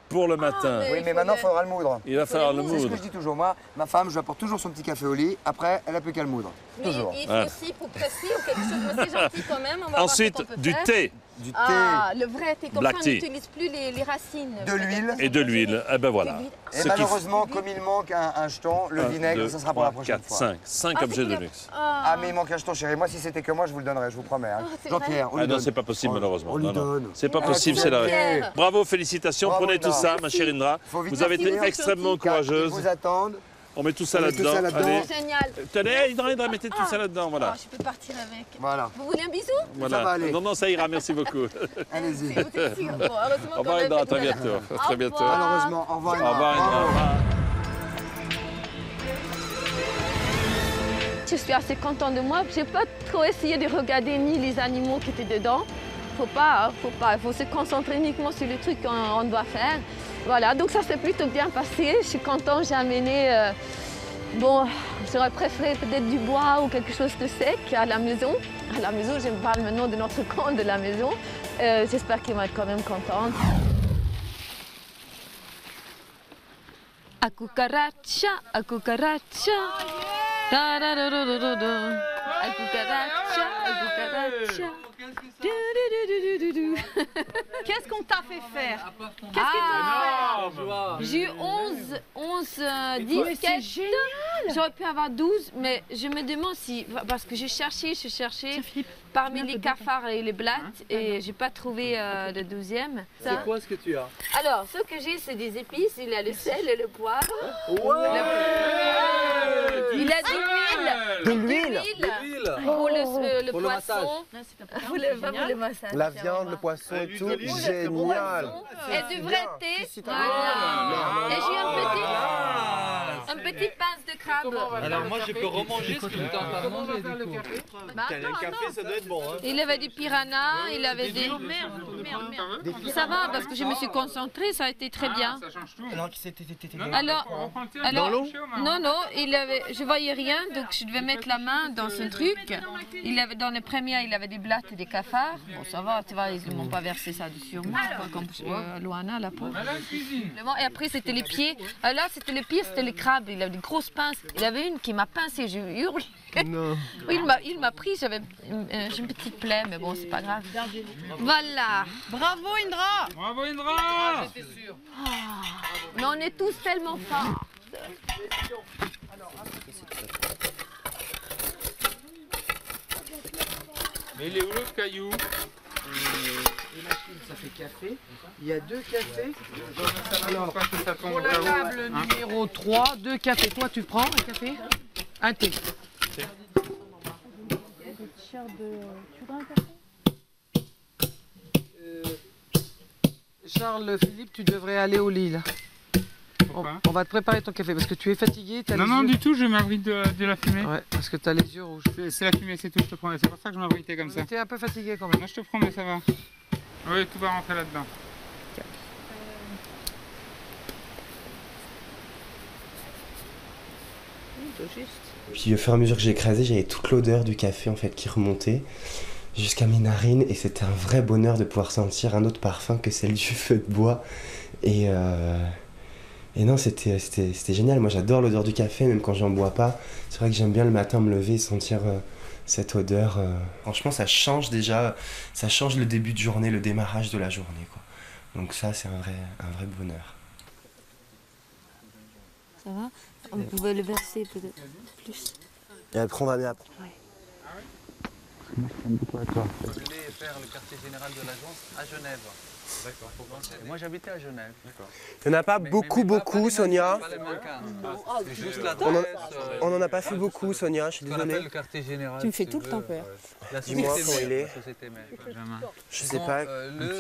pour le matin. Oui, mais maintenant, il faudra le moudre. Il va falloir le C'est ce que moudre. je dis toujours. Moi, ma femme, je lui apporte toujours son petit café au lit. Après, elle n'a plus qu'à le moudre. Toujours. Il faut aussi pour presser ou quelque chose, mais c'est gentil quand même. On va Ensuite, voir ce qu'on peut du faire. thé. Du thé. Ah, le vrai thé, comme Black ça on tea. n'utilise plus les racines. De l'huile. Et de l'huile. Eh ben voilà. Et malheureusement, comme il manque un jeton, le vinaigre, ça sera pour la prochaine fois. 5 objets de luxe. Ah, mais il manque un jeton, chérie. Moi, si c'était que moi, je vous le donnerais, je vous promets. Hein. Jean-Pierre, on lui Ah non, donne. c'est pas possible malheureusement. On lui Non, non. donne. C'est pas possible, c'est la règle. Bravo, félicitations. Bravo, Prenez tout Indra. ça, ma chère Indra. Vous avez été extrêmement courageuse. Ils vous attendent. On met tout ça On met tout là-dedans. ça là-dedans. Allez. Génial. Tenez, Indra, mettez tout ça là-dedans. Voilà. Je peux partir avec. Voilà. Vous voulez un bisou? Voilà. Ça va aller. Non, non, ça ira, merci beaucoup. Allez-y. Au revoir, Indra, à très bientôt. À très bientôt. Malheureusement, au revoir, Au Indra. revoir, Bravo. Indra. Je suis assez contente de moi. J'ai pas trop essayé de regarder ni les animaux qui étaient dedans. Faut pas. Il faut se concentrer uniquement sur le truc qu'on doit faire. Voilà, donc ça s'est plutôt bien passé. Je suis contente, j'ai amené... bon, j'aurais préféré peut-être du bois ou quelque chose de sec à la maison. À la maison, je parle maintenant de notre camp de la maison. J'espère qu'ils vont être quand même contents. A cucaracha, a cucaracha. Ta-da-da-da-da-da. A cucaracha, a cucaracha. Qu'est-ce qu'on t'a fait faire? Qu'est-ce que tu as fait? J'ai eu 10 c'est sketchs. J'aurais pu avoir 12, mais je me demande si... Parce que j'ai cherché parmi les cafards et les blattes et j'ai pas trouvé le 12e. C'est quoi ce que tu as? Alors, ce que j'ai, c'est des épices. Il a le sel et le poivre. Il a de l'huile. Pour le poisson. Pour le massage. La viande, le poisson et tout, génial. Et du vrai thé. Voilà. Et j'ai un petit pince de crabe. Alors moi je peux remanger ce que tu es en train de manger du coup. Le café, ça doit être bon. Hein. Il avait du piranha, il avait des... Merde. Ça va, parce que je me suis concentrée, ça a été très bien. Ça change tout. Alors, non, non, je voyais rien, donc je devais mettre la main dans ce truc. Dans le premier, il avait des blattes et des cafards. Bon, ça va, tu vois, ils ne m'ont pas versé ça dessus, comme Loana, la pauvre. Et après, c'était les pieds. Là, c'était le pire, c'était les crabes. Il avait des grosses pinces. Il y avait une qui m'a pincé, je hurle. Non. Oui, il m'a pris, j'ai une petite plaie, mais bon, c'est pas grave. Voilà. Bravo Indra. Bravo, Indra. J'étais sûr. Mais on est tous tellement forts. Mais il est où l'autre caillou? Les machines, ça fait café. Il y a 2 cafés. Alors, pas que ça tombe Pour au la cas où. table numéro 3, 2 cafés. Toi, tu prends un café? Un thé. Charles, Philippe, tu devrais aller au lit là. On va te préparer ton café parce que tu es fatigué. Non, non, du tout, je m'abrite de la fumée. Ouais, parce que tu as les yeux rouges. C'est la fumée, c'est tout, je te promets. C'est pour ça que je m'abritais comme ça. Tu es un peu fatigué quand même. Non, je te promets, ça va. Oui, tout va rentrer là-dedans. Puis au fur et à mesure que j'ai écrasé, j'avais toute l'odeur du café en fait qui remontait jusqu'à mes narines et c'était un vrai bonheur de pouvoir sentir un autre parfum que celle du feu de bois. Et non, c'était génial. Moi j'adore l'odeur du café, même quand j'en bois pas. C'est vrai que j'aime bien le matin me lever et sentir cette odeur. Franchement, ça change déjà, ça change le début de journée, le démarrage de la journée, quoi. Donc ça, c'est un vrai bonheur. Ça va? On pouvait le verser peut-être plus. Et après, on va bien. Je voulais faire le quartier général de l'agence à Genève. D'accord. Moi j'habitais à Genève. Il n'y en a pas beaucoup, Sonia. On n'en a pas fait beaucoup, Sonia, je suis désolé. Le quartier général. Tu me fais tout le temps peur. Dis-moi comment il est. Je sais pas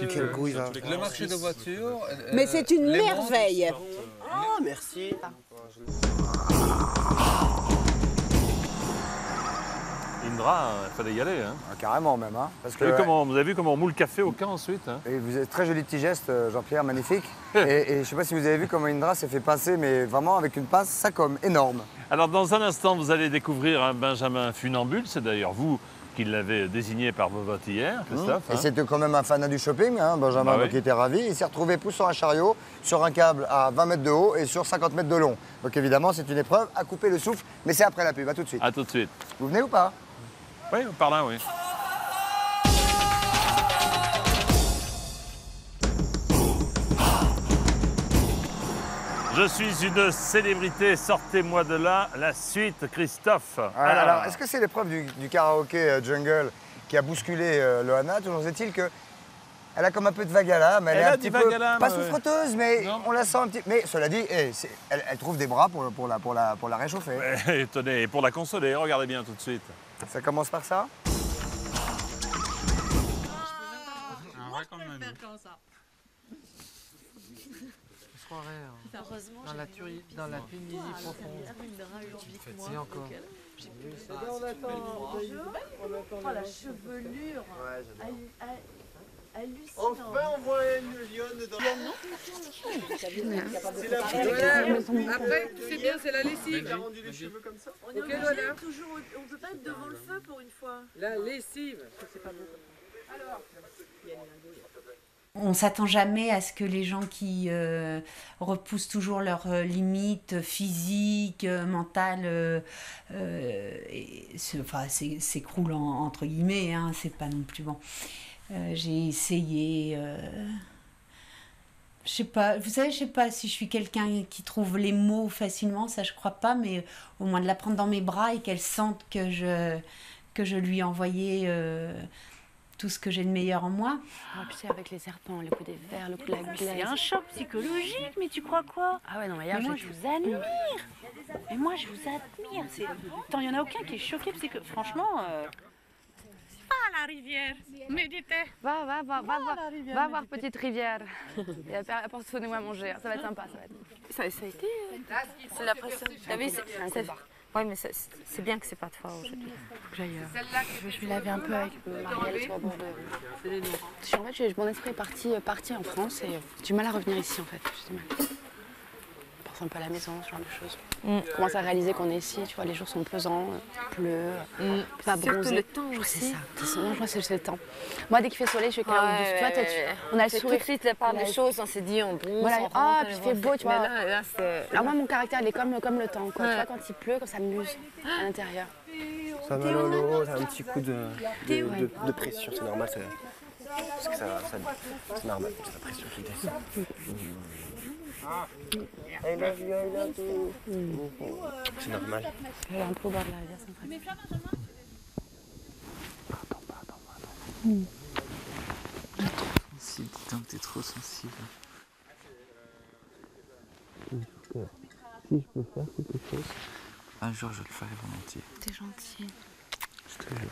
quel goût il va. Le marché de voitures. Mais c'est une merveille. Ah, merci. Indra, il fallait y aller. Hein. Ah, carrément même. Hein, parce que, Vous avez vu comment on moule le café au camp ensuite hein. Et vous avez très joli petit geste, Jean-Pierre, magnifique. et je ne sais pas si vous avez vu comment Indra s'est fait pincer, mais vraiment avec une pince, ça comme énorme. Alors dans un instant, vous allez découvrir un Benjamin funambule. C'est d'ailleurs vous qu'il l'avait désigné par vos votes hier, Christophe. Et c'était quand même un fanat du shopping, hein, Benjamin, Ah oui. qui était ravi. Il s'est retrouvé poussant un chariot sur un câble à 20 mètres de haut et sur 50 mètres de long. Donc évidemment, c'est une épreuve à couper le souffle, mais c'est après la pub. À tout de suite. À tout de suite. Vous venez ou pas? Oui, par là, oui. Je suis une célébrité, sortez-moi de là. La suite, Christophe. Alors, est-ce que c'est l'épreuve du karaoké jungle qui a bousculé Loana? Toujours est-il que elle a comme un peu de vague à l'âme. Elle est a un du petit peu vague à l'âme, pas ouais. souffreteuse, mais on la sent un petit. Mais cela dit, elle trouve des bras pour la réchauffer. Et tenez, et pour la consoler, regardez bien tout de suite. Ça commence par ça? Moi, je peux le faire comme ça. Je croirais dans la Tunisie profonde. Et encore. On attend la chevelure. Hallucinant. Enfin, on voit une lionne dans... C'est la Après, c'est bien, c'est la lessive. Il a rendu les cheveux comme ça. On est obligé toujours, on peut pas être devant le feu pour une fois. La lessive. C'est pas beau. Alors. On ne s'attend jamais à ce que les gens qui repoussent toujours leurs limites physiques, mentales, s'écroulent entre guillemets, hein, c'est pas non plus bon. J'ai essayé... je sais pas, vous savez, je sais pas si je suis quelqu'un qui trouve les mots facilement, ça je crois pas, mais au moins de la prendre dans mes bras et qu'elle sente que je lui ai envoyé... tout ce que j'ai de meilleur en moi. Ah, tu sais, avec les serpents, le coup des vers, le coup de la glace. C'est un choc psychologique, mais tu crois quoi? Ah ouais, non, mais Mais moi, je vous admire. Mais moi, je vous admire. Attends, il n'y en a aucun qui est choqué, parce que franchement... Va à la rivière, méditez. Va voir petite rivière. Et apporte-nous à manger, ça va être sympa. Ça a été... C'est la pression. Oui, mais c'est bien que c'est pas de toi aujourd'hui. Faut que j'aille... je vais laver un peu avec Marielle sur le bord de... En fait, mon esprit est parti en France et j'ai du mal à revenir ici, en fait. J'ai du mal. Je pense un peu à la maison, ce genre de choses. Je commence à réaliser qu'on est ici, tu vois, les jours sont pesants, il pleut, pas bronzé. Surtout le temps aussi. C'est ça. Non, je crois que c'est le temps. Moi, dès qu'il fait soleil, je fais clair. Tu vois, on a le sourire. Tout de suite, par des choses, on s'est dit, on bronze, voilà. on rentre, Ah, puis il fait beau, tu vois. Là, c'est... Alors moi, mon caractère, il est comme le temps, quoi. Tu vois, quand il pleut, quand ça muse à l'intérieur. Ça va, Lolo, t'as un petit coup de pression, c'est normal. Parce que c'est normal, c'est la pression qui descend. I love you. C'est normal. Je vais un peu au bord de la rivière, ça me ferait. Sensible, dis donc, t'es trop sensible. Si je peux faire quelque chose. Un jour, je le ferai volontiers. T'es gentil. Je te jure.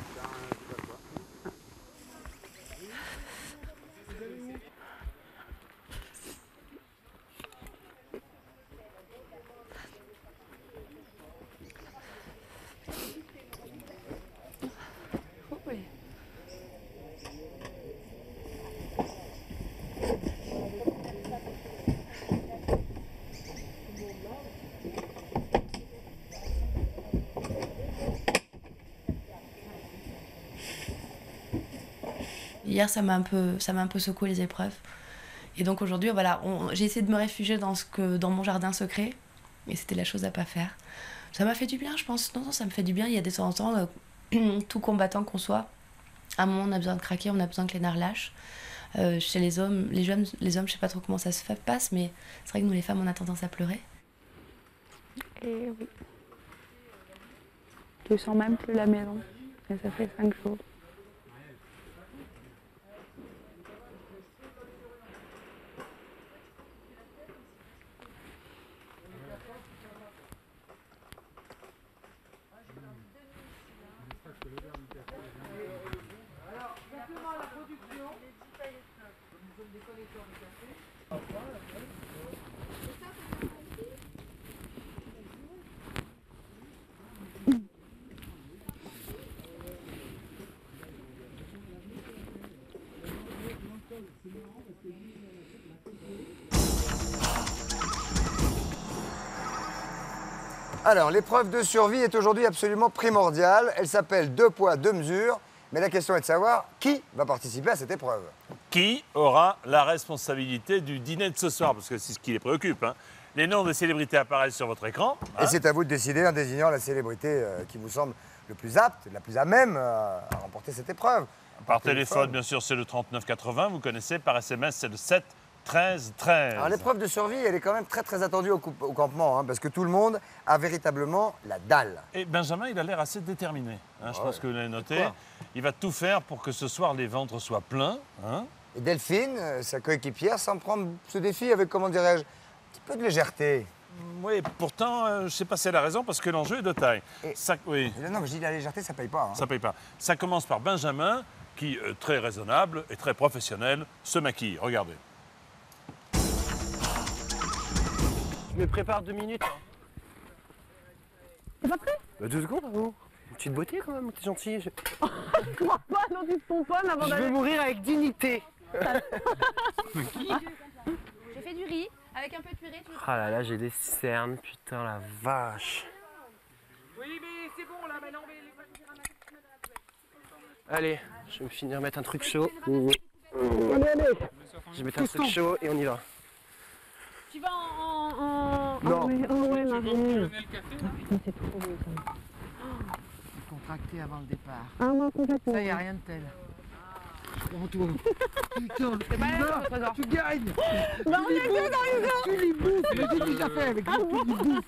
Hier, ça m'a un peu secoué les épreuves. Et donc aujourd'hui, voilà, j'ai essayé de me réfugier dans mon jardin secret. Et c'était la chose à pas faire. Ça m'a fait du bien, je pense. Non, ça me fait du bien. Il y a des temps en temps, tout combattant qu'on soit, à un moment, on a besoin de craquer, on a besoin que les nerfs lâchent. Chez les hommes, je sais pas trop comment ça se passe, mais c'est vrai que nous, les femmes, on a tendance à pleurer. Et oui. Tu sens même plus la maison. Et ça fait 5 jours. Alors, l'épreuve de survie est aujourd'hui absolument primordiale. Elle s'appelle 2 poids, 2 mesures. Mais la question est de savoir qui va participer à cette épreuve. Qui aura la responsabilité du dîner de ce soir? Parce que c'est ce qui les préoccupe. Hein. Les noms des célébrités apparaissent sur votre écran. Hein. Et c'est à vous de décider en désignant la célébrité qui vous semble le plus apte, la plus à même à remporter cette épreuve. Par téléphone, bien sûr, c'est le 3980. Vous connaissez, par SMS, c'est le 7 13 13. Alors l'épreuve de survie, elle est quand même très attendue au campement, hein, parce que tout le monde a véritablement la dalle. Et Benjamin, il a l'air assez déterminé. Hein, je pense que vous l'avez noté. Pourquoi? Il va tout faire pour que ce soir, les ventres soient pleins. Hein. Et Delphine, sa coéquipière, s'en prend ce défi avec, comment dirais-je, un petit peu de légèreté. Oui, pourtant, je ne sais pas si elle a raison, parce que l'enjeu est de taille. Oui. Non, mais je dis la légèreté, ça paye pas. Hein. Ça paye pas. Ça commence par Benjamin, qui, très raisonnable et très professionnel, se maquille. Regardez. Je me prépare 2 minutes. T'es pas prêt? 2 secondes, vous. Une petite beauté quand même, t'es gentil. Je crois pas, non, tu te pomponnes avant d'aller. Je vais mourir avec dignité. J'ai fait du riz avec un peu de purée. Ah là là, j'ai des cernes, putain la vache. Oui, mais c'est bon là, maintenant. Allez, je vais me finir mettre un truc chaud. Allez. Je vais mettre un truc chaud et on y va. Tu vas en... Non. Oh ouais, Marie. Putain, c'est trop beau ça. Contracté avant le départ. Ah non, complètement. Ça, y a rien de tel. Retourne. Putain, c'est pas la même, tu gagnes. Bah on est deux dans les gars. Tu les bouffes, mais j'ai déjà fait avec vous.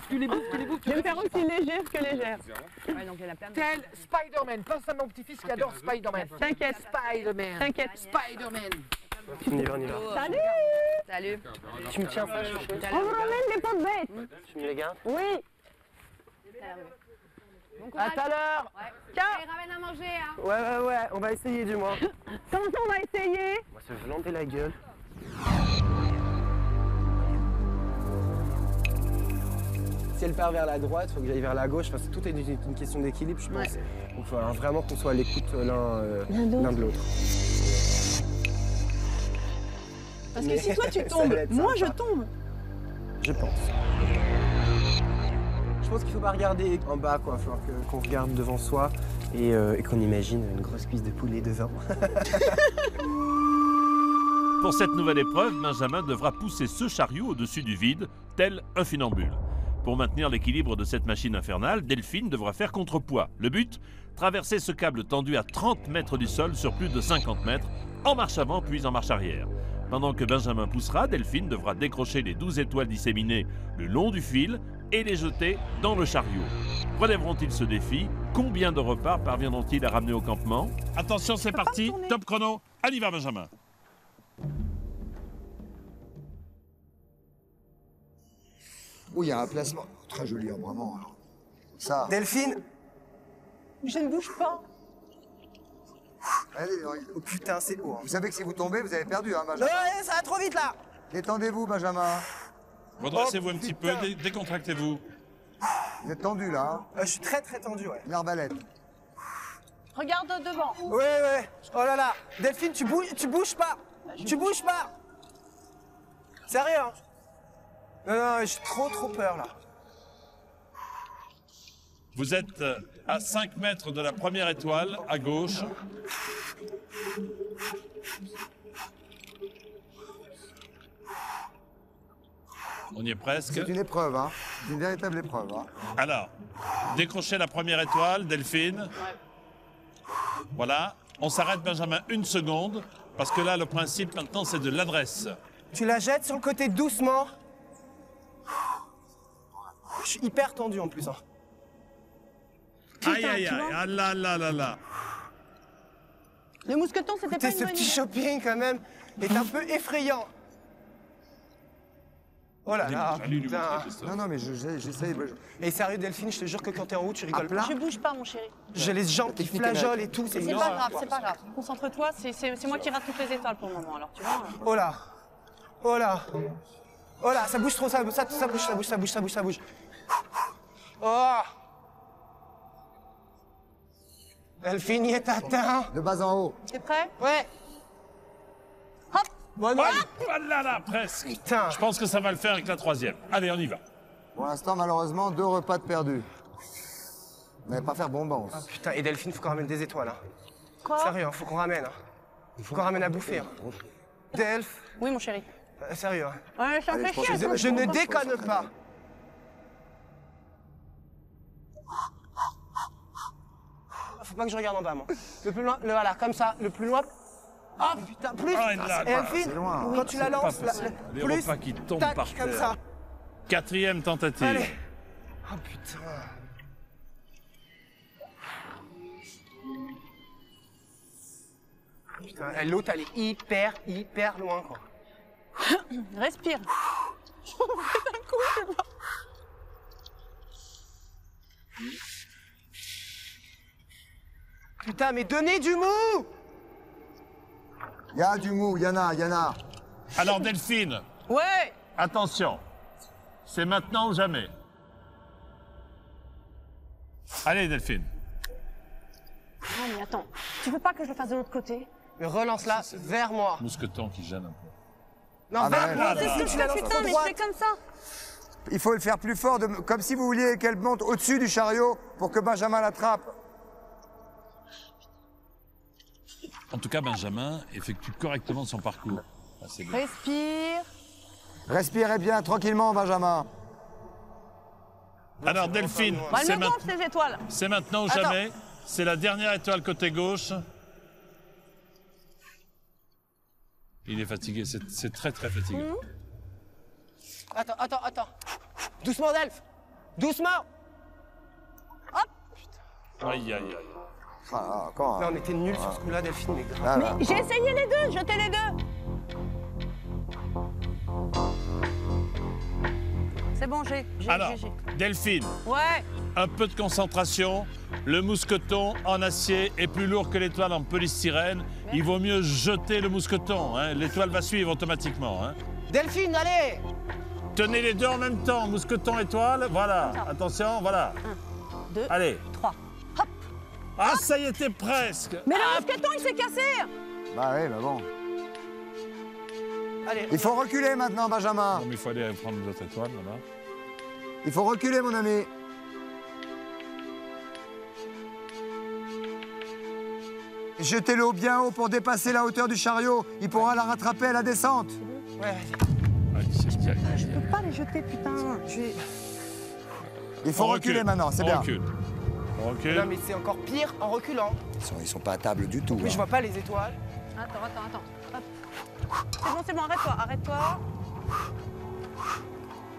Tu les bouffes. Je vais me faire aussi légère que légère. Ouais, donc il y en a plein de... Tel Spider-Man, pense à mon petit-fils qui adore Spider-Man. T'inquiète. Spider-Man. T'inquiète. Spider-Man. On y va, on y va. Salut. Salut. Tu me tiens ça, je suis On vous ramène des potes bêtes. Tu me les gardes? Oui. Bon À tout à l'heure. Ouais. Ciao. Allez, ramène à manger, hein. Ouais, on va essayer du moins. Comment ça, on va essayer? On va se glander la gueule. Si elle part vers la droite, il faut que j'aille vers la gauche. Enfin, tout est une question d'équilibre, je pense. Donc il faut vraiment qu'on soit à l'écoute l'un de l'autre. Parce que si toi tu tombes, moi je tombe. Je pense. Je pense qu'il ne faut pas regarder en bas, quoi. Il faut qu'on regarde devant soi et qu'on imagine une grosse cuisse de poulet devant. Pour cette nouvelle épreuve, Benjamin devra pousser ce chariot au-dessus du vide, tel un funambule. Pour maintenir l'équilibre de cette machine infernale, Delphine devra faire contrepoids. Le but, traverser ce câble tendu à 30 mètres du sol sur plus de 50 mètres, en marche avant puis en marche arrière. Pendant que Benjamin poussera, Delphine devra décrocher les 12 étoiles disséminées le long du fil et les jeter dans le chariot. Relèveront-ils ce défi? Combien de repas parviendront-ils à ramener au campement? Attention, c'est parti, top chrono, on y va Benjamin. Oh, il y a un placement. Très joli, hein, vraiment. Alors. Ça. Delphine. Je ne bouge pas. Allez, oh putain, c'est haut. Hein. Vous savez que si vous tombez, vous avez perdu, hein, Benjamin. Ouais, ça va trop vite là. Détendez-vous, Benjamin. Redressez-vous un petit peu, décontractez-vous. Vous êtes tendu, là, hein. Je suis très tendu, ouais. L'arbalète. Regarde devant. Ouais. Oh là là. Delphine, tu bouges pas. Tu bouges pas. Sérieux, hein. Non, j'ai trop peur, là. Vous êtes à 5 mètres de la première étoile, à gauche. On y est presque. C'est une épreuve, hein. C'est une véritable épreuve, hein. Alors, décrochez la première étoile, Delphine. Voilà. On s'arrête, Benjamin, 1 seconde, parce que là, le principe, maintenant, c'est de l'adresse. Tu la jettes sur le côté doucement. Je suis hyper tendu, en plus, hein. Aïe, ah là. Le mousqueton, c'était pas une ce bonne petit idée. shopping, quand même, est un peu effrayant. Oh là là, putain. Non, mais j'essaye. Et sérieux, Delphine, je te jure que quand t'es en haut, tu rigoles pas. Je bouge pas, mon chéri. J'ai les jambes qui flageolent et tout, c'est C'est pas grave, c'est pas grave. Concentre-toi, c'est moi qui rate toutes les étoiles pour le moment, alors tu vois. Oh là, ça bouge trop, ça bouge. Oh. Delphine y est atteint. De bas en haut. T'es prêt? Ouais. Hop. Bon, Voilà, presque. Putain. Je pense que ça va le faire avec la 3e. Allez, on y va. Pour l'instant, malheureusement, 2 repas de perdus. Mais pas faire bonbons. Ah putain, et Delphine, faut qu'on ramène des étoiles. Hein. Quoi? Sérieux, hein, faut qu'on ramène. Hein. Faut qu'on ramène à bouffer. Hein. Delph. Oui, mon chéri. Sérieux. Hein. Ouais, ça me fait chier. Je ne déconne pas. Faut pas que je regarde en bas, moi. Le plus loin, voilà, comme ça, le plus loin. Ah putain, plus. Et Delphine, quand tu la lances, Les plus. repas qui tombent Tac, par comme terre. ça. 4e tentative. Allez. Oh putain. Putain, l'autre, elle est hyper loin, quoi. Respire. D'un coup, je sais pas. Putain, mais donnez du mou! Il y a du mou, il y en a. Alors Delphine. Ouais. Attention. C'est maintenant ou jamais. Allez Delphine. Non, mais attends. Tu veux pas que je le fasse de l'autre côté? Mais relance-la vers moi. Mousqueton qui gêne un peu. Non, vers moi, mais c'est ce que tu la lances Putain, trop mais je droite. fais comme ça. Il faut le faire plus fort, comme si vous vouliez qu'elle monte au-dessus du chariot pour que Benjamin l'attrape. En tout cas, Benjamin effectue correctement son parcours. Ah, c'est bien. Respire. Respirez bien, tranquillement, Benjamin. Alors Delphine, Bah, elle me gonfle, ces étoiles. c'est maintenant ou Attends. jamais. C'est la dernière étoile côté gauche. Il est fatigué, c'est très très fatigué. Attends. Doucement, Delph. Doucement. Aïe, aïe, aïe. Ah, quand, Là, on était nuls sur ce coup-là, Delphine, mais grave. Ah, Mais j'ai essayé les deux, jetez les deux. C'est bon, j'ai. Alors, Delphine, Ouais. un peu de concentration. Le mousqueton en acier est plus lourd que l'étoile en polystyrène. Il vaut mieux jeter le mousqueton. Hein. L'étoile va suivre automatiquement. Hein. Delphine, allez. Tenez les deux en même temps, mousqueton, étoile. Voilà, attention, voilà. 1, 2, Allez. 3. Hop. Ah, ça y était presque. Mais le mousqueton, il s'est cassé. Bah oui, bah bon. Allez. Il faut reculer maintenant, Benjamin. Non, mais il faut aller prendre l'autre étoile, voilà. Il faut reculer, mon ami. Jetez-le bien haut pour dépasser la hauteur du chariot. Il pourra la rattraper à la descente. Ouais, Je peux pas les jeter, putain. Il faut On reculer recule. maintenant, c'est On bien. recule. On recule. Non, mais c'est encore pire en reculant. Ils sont pas à table du tout. Mais hein. je vois pas les étoiles. Attends. Hop. C'est bon, arrête-toi.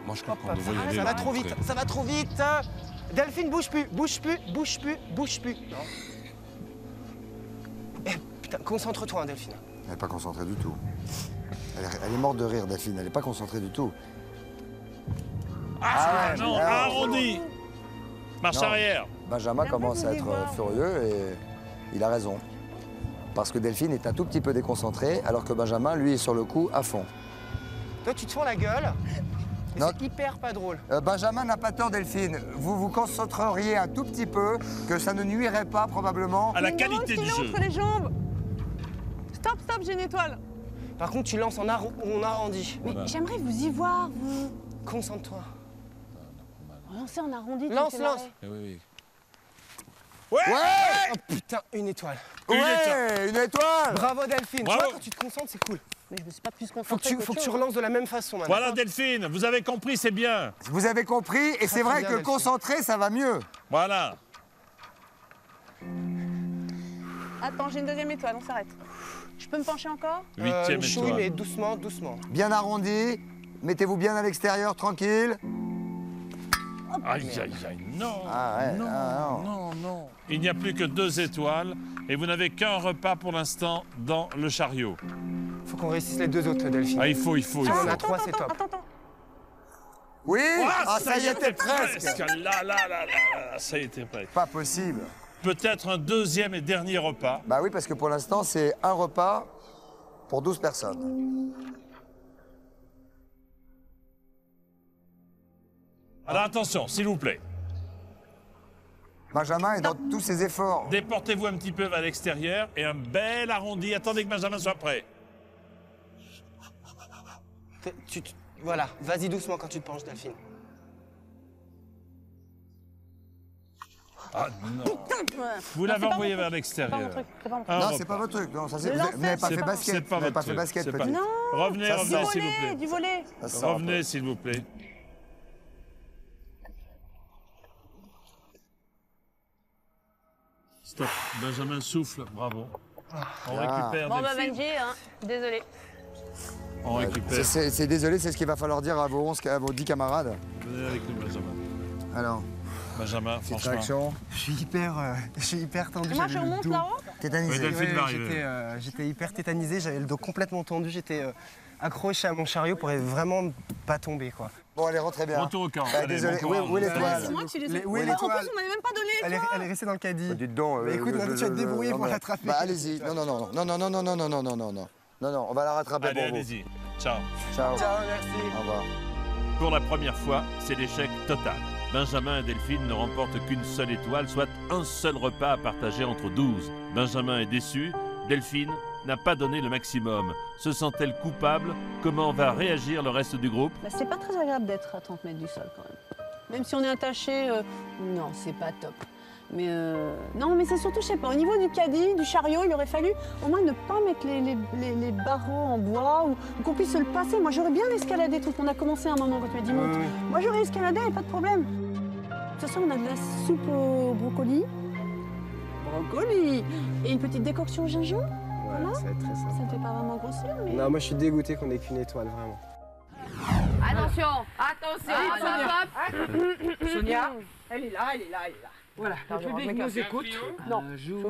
Moi, je comprends. On devrait y aller. Ça va là, trop après. vite, ça va trop vite. Delphine, bouge plus. Non. Eh, putain, concentre-toi, hein, Delphine. Elle n'est pas concentrée du tout. Elle est morte de rire, Delphine. Elle n'est pas concentrée du tout. Ah, ouais, non, mais alors- arrondi. Marche Non. arrière. Benjamin commence à être furieux et il a raison. Parce que Delphine est un tout petit peu déconcentrée, alors que Benjamin, lui, est sur le coup à fond. Toi, tu te fends la gueule. Mais Non. c'est hyper pas drôle. Benjamin n'a pas tort, Delphine. Vous vous concentreriez un tout petit peu, que ça ne nuirait pas probablement. À la qualité du jeu. Entre les jambes. Stop, j'ai une étoile. Par contre, tu lances en arrondi. Mais j'aimerais vous y voir, vous. Concentre-toi. Lancez en arrondi. Lance. Eh oui. Ouais, Oh putain, une étoile. une étoile. Bravo, Delphine. Bravo. Tu vois, quand tu te concentres, c'est cool. Mais je me suis pas plus Faut que concentrée. tu, faut que tu relances de la même façon maintenant. Voilà, Delphine, vous avez compris, c'est bien. Vous avez compris, et c'est vrai bien, que Delphine. concentré, ça va mieux. Voilà. Attends, j'ai une deuxième étoile, on s'arrête. Je peux me pencher encore? 8e Oui, étoile. mais doucement. Bien arrondi, mettez-vous bien à l'extérieur, tranquille. Aïe, non. Ah ouais, Non. Il n'y a plus que 2 étoiles et vous n'avez qu'un repas pour l'instant dans le chariot. Faut qu'on réussisse les deux autres, Delphine. Ah, il faut. Si on en a 3, c'est top. Attends. Oui, Ah, ça y était presque. Là, ça y était presque. Pas possible. Peut-être un 2e et dernier repas. Bah oui, parce que pour l'instant, c'est un repas pour 12 personnes. Alors attention, s'il vous plaît. Benjamin est dans tous ses efforts. Déportez-vous un petit peu vers l'extérieur et un bel arrondi. Attendez que Benjamin soit prêt. Voilà, vas-y doucement quand tu te penches, Delphine. Ah non. Vous Non, l'avez c'est pas envoyé mon vers truc, c'est pas mon l'extérieur. truc, c'est pas mon truc. Un Non, repas. c'est pas votre truc. Non, ça, Le vous n'avez pas lancer, fait C'est basket. pas Vous n'avez votre pas fait truc, basket, c'est pas petit. votre truc. Revenez, Ça, revenez, c'est- s'il vous plaît. Du volet. Ça sort un peu. Revenez, s'il vous plaît. Stop. Benjamin souffle. Bravo. On récupère Bon, bah, Delphine. Benji, hein, désolé. On récupère. C'est désolé, c'est ce qu'il va falloir dire à vos 10 camarades. Venez avec nous, Benjamin. Alors, Benjamin, petite franchement. réaction. Je suis hyper tendu. Et moi, je j'avais le remonte dos là-haut. Tétanisé. Oui, Delphine va arriver. J'étais hyper tétanisé, j'avais le dos complètement tendu, j'étais accroché à mon chariot pour vraiment pas tomber, quoi. Bon, allez, rentrez bien. Retour au camp. Ah, Allez, désolé. bon courage. Où est l'étoile? C'est moi qui les ai. Où est En l'étoile plus, on m'avait même pas donné Elle l'étoile. est restée dans le caddie. Dites donc. Bah, écoute, maintenant, tu vas te débrouiller pour l'attraper. Bah, allez-y. Non, on va la rattraper Allez, pour vous. allez-y. Ciao. Ciao. Ciao, merci. Au revoir. Pour la première fois, c'est l'échec total. Benjamin et Delphine ne remportent qu'une seule étoile, soit un seul repas à partager entre 12. Benjamin est déçu, Delphine n'a pas donné le maximum. Se sent-elle coupable? Comment va réagir le reste du groupe? Bah, c'est pas très agréable d'être à 30 mètres du sol quand même. Même si on est attaché, non, c'est pas top. Mais non, mais c'est surtout, je sais pas, au niveau du caddie, du chariot, il aurait fallu au moins ne pas mettre les barreaux en bois ou qu'on puisse se le passer. Moi, j'aurais bien escaladé tout. On a commencé à un moment quand tu m'as dit monte. Moi, j'aurais escaladé, pas de problème. De toute façon, on a de la soupe au brocoli. Brocoli! Et une petite décoction au gingembre. Voilà. Ça va être très simple. Ça ne fait pas vraiment grossir, mais... Non, moi je suis dégoûté qu'on ait qu'une étoile, vraiment. Attention, attention, hop, hop. Sonia, elle est là. Voilà, le public nous écoute. Non. Un jour,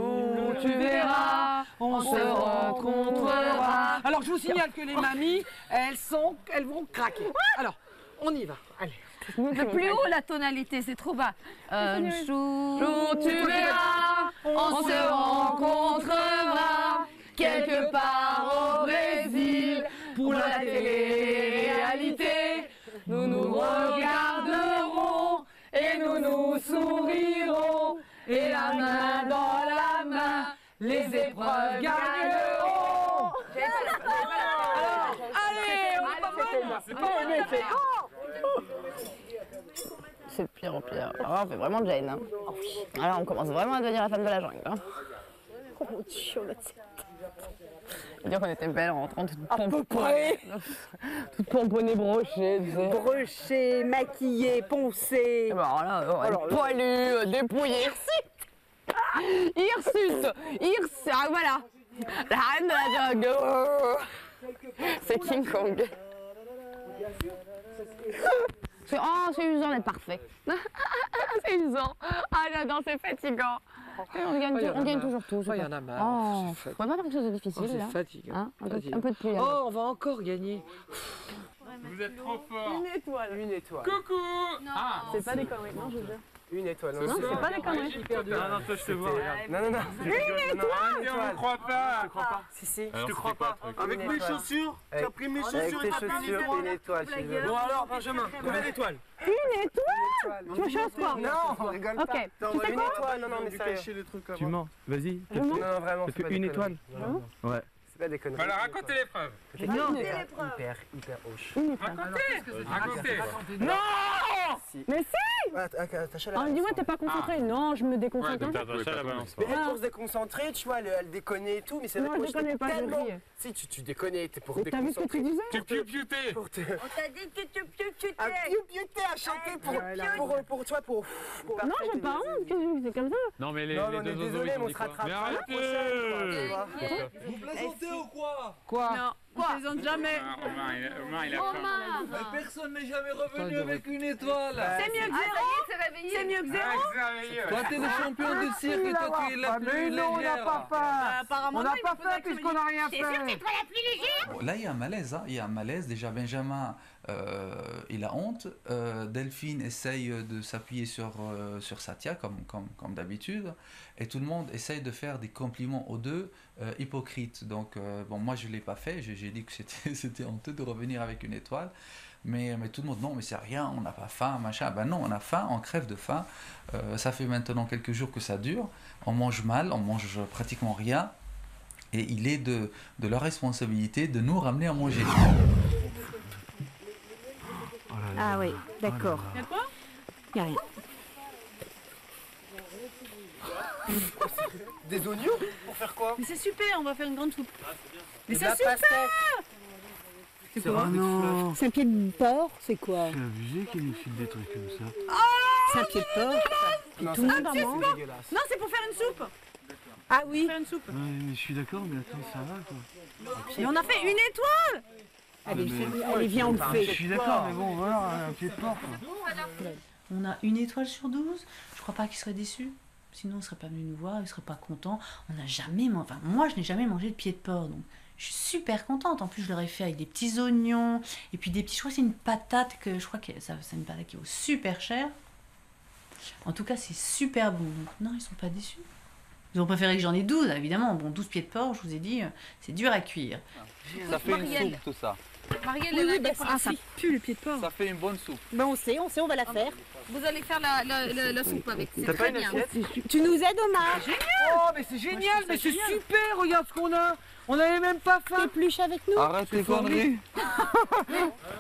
tu verras, on se rencontrera. Alors, je vous signale que les mamies, elles vont craquer. Alors, on y va. Allez. Le plus haut, la tonalité, c'est trop bas. Un jour, tu verras, on se rencontrera quelque part au Brésil pour la télé-réalité. Nous nous regarderons et nous nous sourirons et la main dans la main, les épreuves gagneront. Allez, on est pas mal. C'est pas un effet. C'est de pire en pire. Alors, on fait vraiment Jane. Hein. Alors, on commence vraiment à devenir la femme de la jungle. Hein. Oh mon Dieu, on a cette... Dire qu'on était belles en rentrant Toute pomponnée, brochée, tu sais. Brochée, maquillée, poncée. Alors là, poilue, dépouillée. Hirsute, ah voilà. La reine de la jungle. C'est King Kong. C'est usant d'être parfait. C'est usant. Ah j'adore, c'est fatigant. On gagne toujours tout. Il y en a marre. Oh, on va pas faire quelque chose de difficile là. C'est fatigant. Hein, un peu de pluie. Oh, on va encore gagner. Vous êtes trop fort. Une étoile. Une étoile. Coucou. Ah, C'est pas des conneries, non, je jure. Une étoile. Non, c'est pas des conneries. Non, toi, je te vois. Non. Une étoile. On ne croit pas. Je te crois pas. Si. Je te crois pas. Avec mes chaussures. Tu as pris mes chaussures et t'as pris une étoile. Une étoile, Bon alors, Benjamin, combien d'étoiles? Une étoile. Tu me chasses pas. Non, on rigole pas. Ok. Tu sais quoi? Une étoile, non, mais sérieux. Tu mens. Vas-y. Non, vraiment, c'est pas une des étoile. conneries. Ouais. C'est pas des conneries. Voilà, racontez l'épreuve. Hyper hoche. Racontez. Non. Mais si. Attache à la Dis-moi, t'es pas concentré. Non, je me déconcentre. Mais elle, pour se déconcentrer, tu vois, elle déconnait et tout, mais c'est vrai Non, que moi, je déconnais pas, j'ai tellement... ri. Si, tu déconnais, t'es pour te Mais t'as vu ce que tu déconcentrer. disais? Tu pioupioutais. Pour te... On t'a dit que tu pioupioutais. Un pioupiouté à chanter pour toi, pour... Non, j'ai pas honte, c'est comme ça. Non, mais les Non, on deux est oiseaux, désolé, ils mais ont on dit se quoi? rattrape. Mais À la arrêtez. prochaine, Vous plaisantez ou quoi? Quoi? Non, on plaisante jamais. Omar, il a faim. Mais personne n'est jamais revenu avec une étoile. C'est mieux que zéro. C'est mieux que zéro. Toi, t'es le champion de cirque et toi, tu es la plus légère. Apparemment, On n'a pas fait puisqu'on n'a rien C'est sûr que fait. c'est toi la plus légère. Bon, là, il y a un malaise. Hein. Il y a un malaise. Déjà, Benjamin, il a honte. Delphine essaye de s'appuyer sur Satya, comme d'habitude. Et tout le monde essaye de faire des compliments aux deux, hypocrites. Donc, bon, moi, je ne l'ai pas fait. J'ai dit que c'était honteux de revenir avec une étoile. Mais tout le monde, non, mais c'est rien, on n'a pas faim, machin. Ben non, on a faim, on crève de faim. Ça fait maintenant quelques jours que ça dure. On mange mal, on mange pratiquement rien. Et il est de leur responsabilité de nous ramener à manger. Ah oui, d'accord. Y'a quoi? Y'a rien. Des oignons? Pour faire quoi? Mais c'est super, on va faire une grande soupe. Mais De c'est la super! pastèque. C'est quoi? non. C'est un pied de porc, c'est quoi? C'est abusé qu'il nous file des trucs comme ça. C'est un pied de porc. Non, Tout le monde en c'est mange. dégueulasse. Non, c'est pour faire une soupe! Ah oui. Faire une soupe. Ouais, mais je suis d'accord, mais attends, ça va quoi. Mais on a fait une étoile! Allez, viens, on le fait. Je suis d'accord, mais bon, voilà, un pied de porc quoi. On a une étoile sur 12. Je crois pas qu'il serait déçu. Sinon, il serait pas venu nous voir, il serait pas content. On n'a jamais mangé. Enfin, moi, je n'ai jamais mangé de pied de porc, donc je suis super contente. En plus, je l'aurais fait avec des petits oignons et puis des petits. Je crois que c'est une patate que je crois que c'est une patate qui vaut super cher. En tout cas, c'est super bon. Donc, non, ils sont pas déçus. Ils ont préféré que j'en ai 12, évidemment. Bon, 12 pieds de porc, je vous ai dit, c'est dur à cuire. Ça fait une soupe tout ça. Marielle, Oui, ça pue le pied de porc. Ça fait une bonne soupe. Ben on sait, on va la faire. Vous allez faire la soupe avec. C'est T'as pas très une bien. assiette? Tu nous aides, Omar? Oh, mais c'est génial, mais c'est super, regarde ce qu'on a. On n'avait même pas faim. T'épluches avec nous? Arrête tes conneries.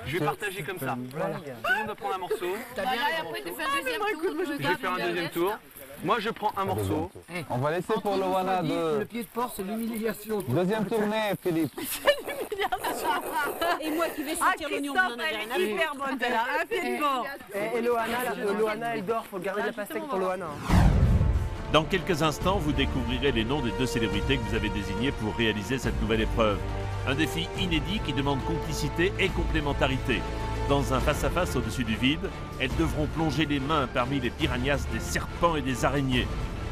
Je vais partager comme ça. Voilà. Tout le monde va prendre un morceau. Voilà, et après tu fais un deuxième tour. Je vais faire un deuxième tour. Moi, je prends un morceau. On va laisser pour Loana Le pied de porc, c'est l'humiliation. deuxième tournée, Philippe. Et moi qui vais sentir l'oignon, vous en avez rien à faire. Hyper bonne, elle a un pied de porc. Et Loana, elle dort. Faut garder de la pastèque pour Loana. Dans quelques instants, vous découvrirez les noms des 2 célébrités que vous avez désignées pour réaliser cette nouvelle épreuve. Un défi inédit qui demande complicité et complémentarité. Dans un face-à-face au-dessus du vide, elles devront plonger les mains parmi les piranhas des serpents et des araignées.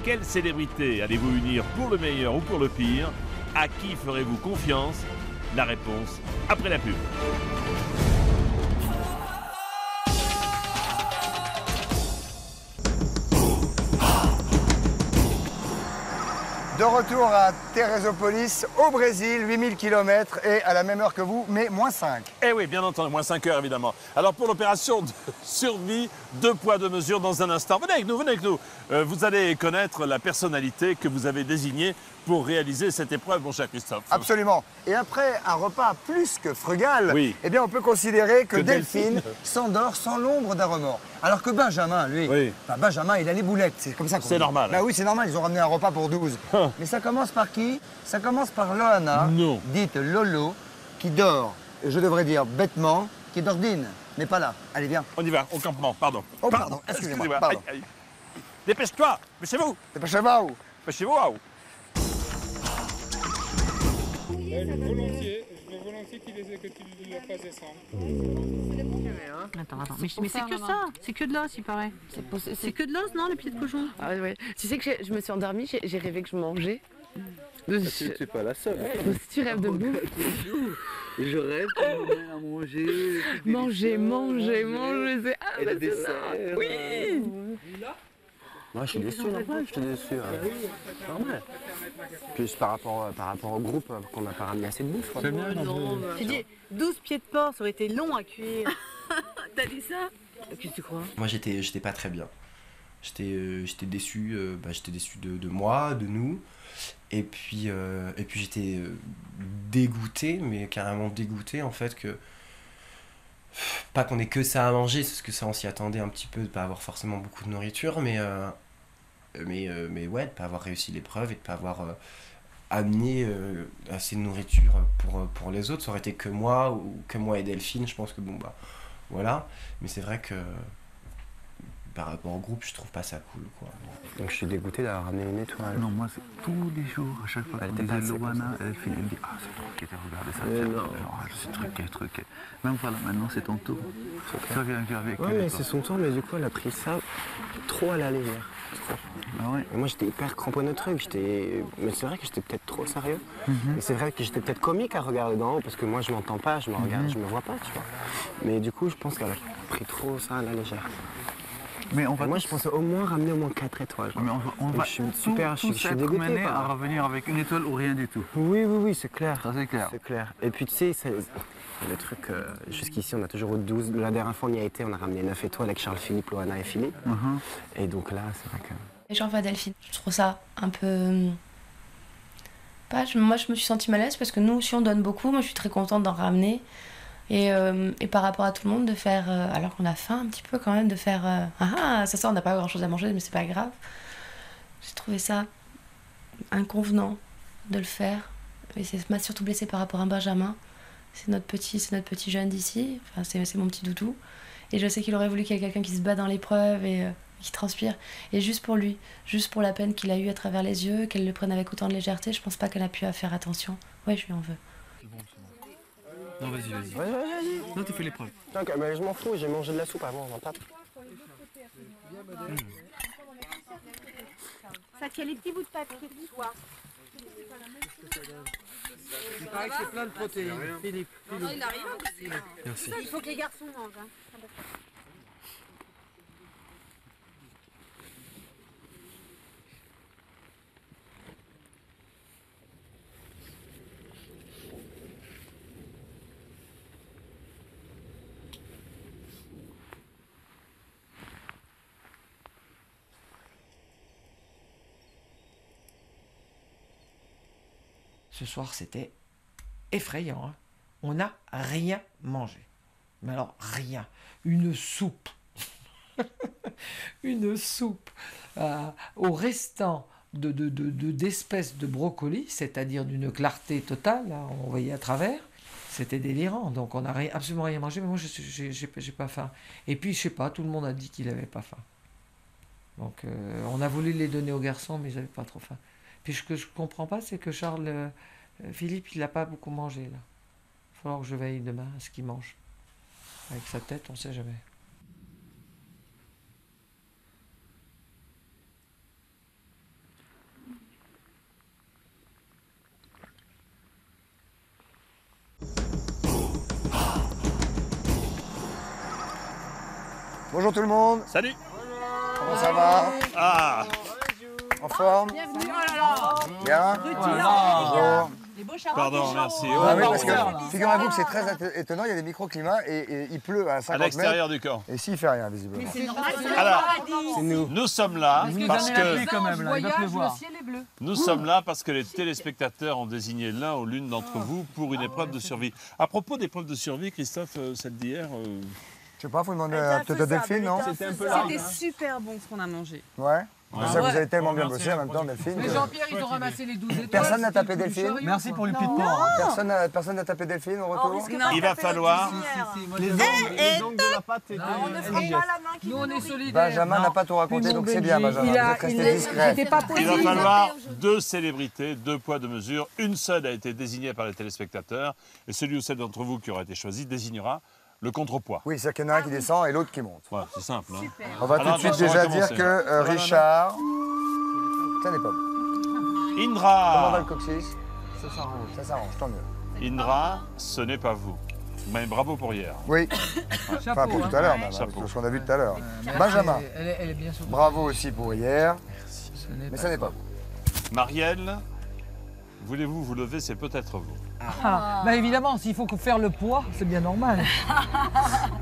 Quelle célébrité allez-vous unir pour le meilleur ou pour le pire? À qui ferez-vous confiance? La réponse après la pub. De retour à Teresópolis, au Brésil, 8000 km et à la même heure que vous, mais moins 5. Eh oui, bien entendu, moins 5 heures évidemment. Alors pour l'opération de survie, 2 poids, 2 mesures dans un instant. Venez avec nous, venez avec nous. Vous allez connaître la personnalité que vous avez désignée pour réaliser cette épreuve, mon cher Christophe. Absolument. Et après un repas plus que frugal, oui, eh bien on peut considérer que Delphine Delphine s'endort sans l'ombre d'un remords. Alors que Benjamin, lui, oui, Benjamin, il a les boulettes, c'est comme ça qu'on dit. C'est normal. Bah oui, c'est normal, ils ont ramené un repas pour 12. Mais ça commence par qui? Ça commence par Loana, dite Lolo, qui dort, je devrais dire bêtement, qui dordine, mais pas là. Allez, viens. On y va, au campement, pardon. Oh, pardon, excusez-moi. Pardon. Aïe, aïe. Dépêche-toi, dépêchez-vous. Dépêchez-vous. Dépêchez-vous, waouh. Je veux volontiers que tu le fasses descendre. Attends, mais c'est que ça, c'est que de l'os, il paraît. C'est que de l'os, non, les pieds de cochon? Ah ouais. Tu sais que je me suis endormie, j'ai rêvé que je mangeais. Tu n'es pas la seule. Si tu rêves de bouffe. Je rêve qu'on m'amène à manger. Manger, c'est Et le dessert. Oui. Moi, je suis déçu, normal, je suis déçu. Normal. Plus par rapport au groupe qu'on n'a pas ramené assez de bouffe. C'est bien, tu dis 12 pieds de porc, ça aurait été long à cuire. T'as dit ça? Qu'est-ce que tu crois? Moi, j'étais pas très bien. J'étais déçu, j'étais déçu de moi, de nous. Et puis j'étais dégoûté, mais carrément dégoûté en fait que. Pas qu'on ait que ça à manger, parce que ça on s'y attendait un petit peu, de pas avoir forcément beaucoup de nourriture, mais ouais, de pas avoir réussi l'épreuve et de pas avoir amené assez de nourriture pour les autres. Ça aurait été que moi et Delphine, je pense que bon bah voilà. Mais c'est vrai que par rapport au groupe, je trouve pas ça cool quoi. Donc je suis dégoûté d'avoir ramené une étoile. Non, moi c'est tous les jours, à chaque fois qu'on disait Loana, Delphine, elle me dit ah c'est toi qui t'as regardé ça, genre c'est truqué. Même voilà, maintenant c'est ton tour. Ça vient avec. Ouais, mais c'est son tour, mais du coup elle a pris ça trop à la légère. Ah ouais. Et moi j'étais hyper cramponné au truc, mais c'est vrai que j'étais peut-être trop sérieux. Et c'est vrai que j'étais peut-être comique à regarder d'en haut parce que moi je m'entends pas, je me regarde, je me vois pas, tu vois. Mais du coup je pense qu'elle a pris trop ça à la légère. Mais moi je pensais au moins ramener au moins 4 étoiles. Mais on va je suis super, je suis dégoûté à revenir avec une étoile ou rien du tout. Oui, c'est clair. Ça c'est clair. C'est clair. Et puis tu sais, le truc, jusqu'ici on a toujours eu 12. La dernière fois on y a été, on a ramené 9 étoiles avec Charles Philippe, Loana et Philippe. Et donc là, c'est vrai que... Et j'en vois Delphine. Je trouve ça un peu... Moi je me suis sentie mal à l'aise parce que nous aussi on donne beaucoup. Moi je suis très contente d'en ramener. Et par rapport à tout le monde, de faire, alors qu'on a faim un petit peu quand même, de faire ça on n'a pas grand chose à manger, mais c'est pas grave. J'ai trouvé ça inconvenant de le faire. Et ça m'a surtout blessée par rapport à Benjamin. C'est notre petit jeune d'ici. Enfin, c'est mon petit doudou. Et je sais qu'il aurait voulu qu'il y ait quelqu'un qui se bat dans l'épreuve et qui transpire. Et juste pour lui, juste pour la peine qu'il a eue à travers les yeux, qu'elle le prenne avec autant de légèreté, je pense pas qu'elle a pu faire attention. Ouais, je lui en veux. Non, vas-y. Vas-y. Non, tu fais l'épreuve. Mais je m'en fous, j'ai mangé de la soupe avant, on en tape. Ça tient les petits bouts de papier du soir. Il paraît que c'est plein de protéines. Philippe. Non, il n'a rien aussi. Merci. Il faut que les garçons mangent. Hein. Ce soir, c'était effrayant. Hein. On n'a rien mangé. Mais alors, rien. Une soupe. Une soupe au restant d'espèces de brocoli, c'est-à-dire d'une clarté totale, là, on voyait à travers. C'était délirant. Donc, on n'a absolument rien mangé. Mais moi, j'ai pas faim. Et puis, je sais pas, tout le monde a dit qu'il n'avait pas faim. Donc, on a voulu les donner aux garçons, mais ils n'avaient pas trop faim. Puis ce que je comprends pas, c'est que Philippe, il n'a pas beaucoup mangé, là. Il va falloir que je veille demain à ce qu'il mange. Avec sa tête, on ne sait jamais. Bonjour tout le monde. Salut. Comment ça va? Ah. En forme? Bienvenue. Oh là là. Bien? Bonjour. Les beaux charros. Pardon, merci. Ah oui, parce que figurez-vous que c'est très étonnant, il y a des microclimats et il pleut à 50 À l'extérieur du camp. Et s'il fait rien, visiblement. Mais c'est normal, c'est Alors, nous sommes là parce que quand même, là, il va pleuvoir. nous sommes là parce que les téléspectateurs ont désigné l'un ou l'une d'entre vous pour une épreuve de survie. À propos d'épreuve de survie, Christophe, celle d'hier. Je sais pas, faut demander peut-être à Delphine, non? C'était super bon ce qu'on a mangé. Ouais. Ça, vous avez tellement bien bossé en même temps, Delphine. Mais Jean-Pierre, ils ont ramassé les 12 étoiles. Personne n'a tapé Delphine? Merci pour le pied de porc. Personne n'a tapé Delphine au retour? Il va falloir. Les ongles de la pâte et On ne fera pas la main qui nous on est solidaires. Benjamin n'a pas tout raconté, donc c'est bien, Benjamin. Vous êtes resté discret. Il va falloir 2 célébrités, 2 poids, 2 mesures. Une seule a été désignée par les téléspectateurs et celui ou celle d'entre vous qui aura été choisi désignera le contrepoids. Oui, c'est qu'il y en a un qui descend et l'autre qui monte. Ouais, c'est simple. Hein. On va tout de suite déjà dire que Richard, ça n'est pas bon. Indra. Comment va le coccyx? Ça s'arrange, tant mieux. Indra, ce n'est pas vous. Mais bravo pour hier. Oui. Chapeau, Enfin, pour tout à l'heure, même, Chapeau. ce qu'on a vu tout à l'heure. Benjamin, Elle est bien soutenue. bravo aussi pour hier. Mais ça n'est pas vous. Marielle, voulez-vous vous lever? C'est peut-être vous. Ah, bah évidemment, s'il faut faire le poids, c'est bien normal.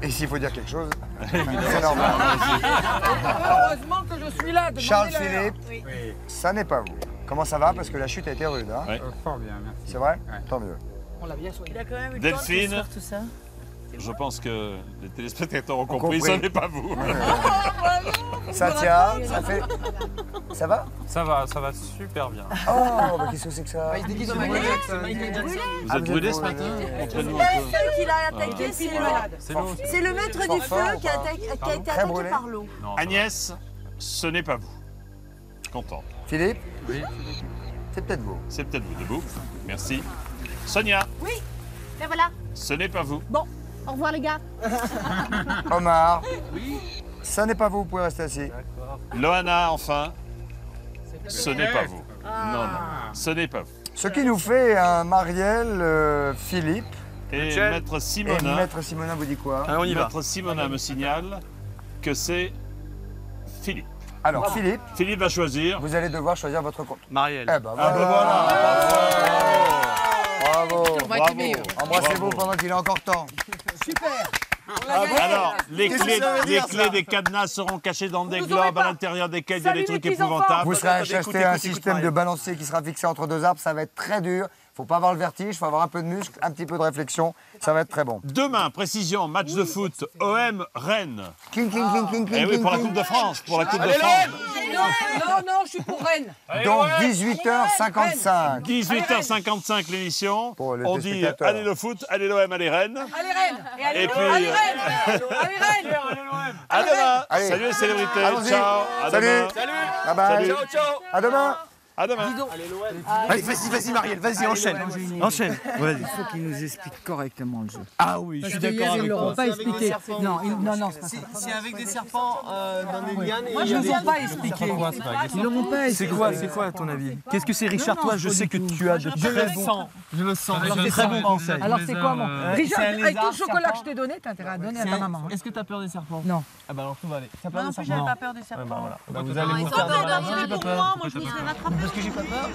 Et s'il faut dire quelque chose, c'est normal. Heureusement que je suis là. Charles Philippe, ça n'est pas vous. Comment ça va? Parce que la chute a été rude. Hein? Ouais. Fort bien, merci. C'est vrai? Tant mieux. On l'a bien soigné. Il a quand même eu Delphine. le temps de tout ça. Je pense que les téléspectateurs ont compris, ce n'est pas vous. Satya, ça fait... Ça va? Ça va super bien. Oh, bah qu'est-ce que c'est que ça? Il se déguise en Michael brûlé. Jackson. Michael Jackson. Vous êtes brûlé ce matin? Montrez-nous un La peu. seule qui l'a attaqué, c'est le maître du feu qui a été Très attaqué brûlé. par l'eau. Agnès, ce n'est pas vous. Content. Philippe? Oui. C'est peut-être vous. C'est peut-être vous debout. Merci. Sonia, Oui. Et voilà. ce n'est pas vous. Bon, au revoir les gars. Omar? Oui. Ça n'est pas vous, vous pouvez rester assis. Loana, enfin, ce n'est pas vous. Non, ce n'est pas vous. Ce qui nous fait un Marielle, Philippe. Et Maître Et Simonin. Maître Simonin vous dit quoi? On y va. Maître Simonin me signale que c'est Philippe. Alors, Philippe, Philippe va choisir. vous allez devoir choisir votre compte. Marielle. Eh ben Ah ben voilà. Bravo. Bravo. Embrassez-vous pendant qu'il est encore temps. Super. Alors, les Qu'est-ce que clés, ça veut dire, les clés ça des cadenas seront cachées dans des Vous globes aurez à pas. l'intérieur desquels il y a des Salut, trucs mes petits enfants. épouvantables. Vous serez acheté écoute, un écoute, système de Marielle. balancier qui sera fixé entre 2 arbres. Ça va être très dur. Faut pas avoir le vertige, faut avoir un peu de muscle, un petit peu de réflexion. Ça va être très bon. Demain, précision, match de foot, OM Rennes. Cling, cling, cling, cling, Eh cling, oui, pour la cling. Coupe de France, pour la Coupe de France. Non, je suis pour Rennes. Donc 18h55. 18h55 l'émission. Pour le On dit téléspectateur. allez le foot, allez l'OM, allez Rennes. Allez Rennes. Et allez Et puis, Allez Rennes. Allez Rennes. À demain. Allez. Salut les célébrités. Allons-y. Ciao. À Salut. demain. Bye bye. Salut. À demain. À demain. Allez, vas-y, Marielle, vas-y, enchaîne. Enchaîne. Il faut qu'il nous explique correctement le jeu. Ah oui, je suis d'accord avec toi. Pas expliqué. Non, c'est pas ça. C'est avec des serpents dans des lianes. Moi, je ne les ai pas expliqués. Ils ne l'ont pas expliqué. C'est quoi à ton avis? Qu'est-ce que c'est, Richard? Toi, je sais que tu as de très bons. Je le sens. Alors, de très bons conseils. Alors, c'est quoi, mon Richard, c'est un avec tout le lézard, chocolat que serpent. je t'ai donné, t'as intérêt à donner à ta maman. Est-ce que tu as peur des serpents? Non. Ah bah alors tout va aller. T'as peur Non, des plus, serpents? j'avais pas peur des serpents. Bah voilà. Bah, vous allez vous faire des malades. J'ai pas peur. Moi, je me serais rattrapée. Parce que j'ai pas peur.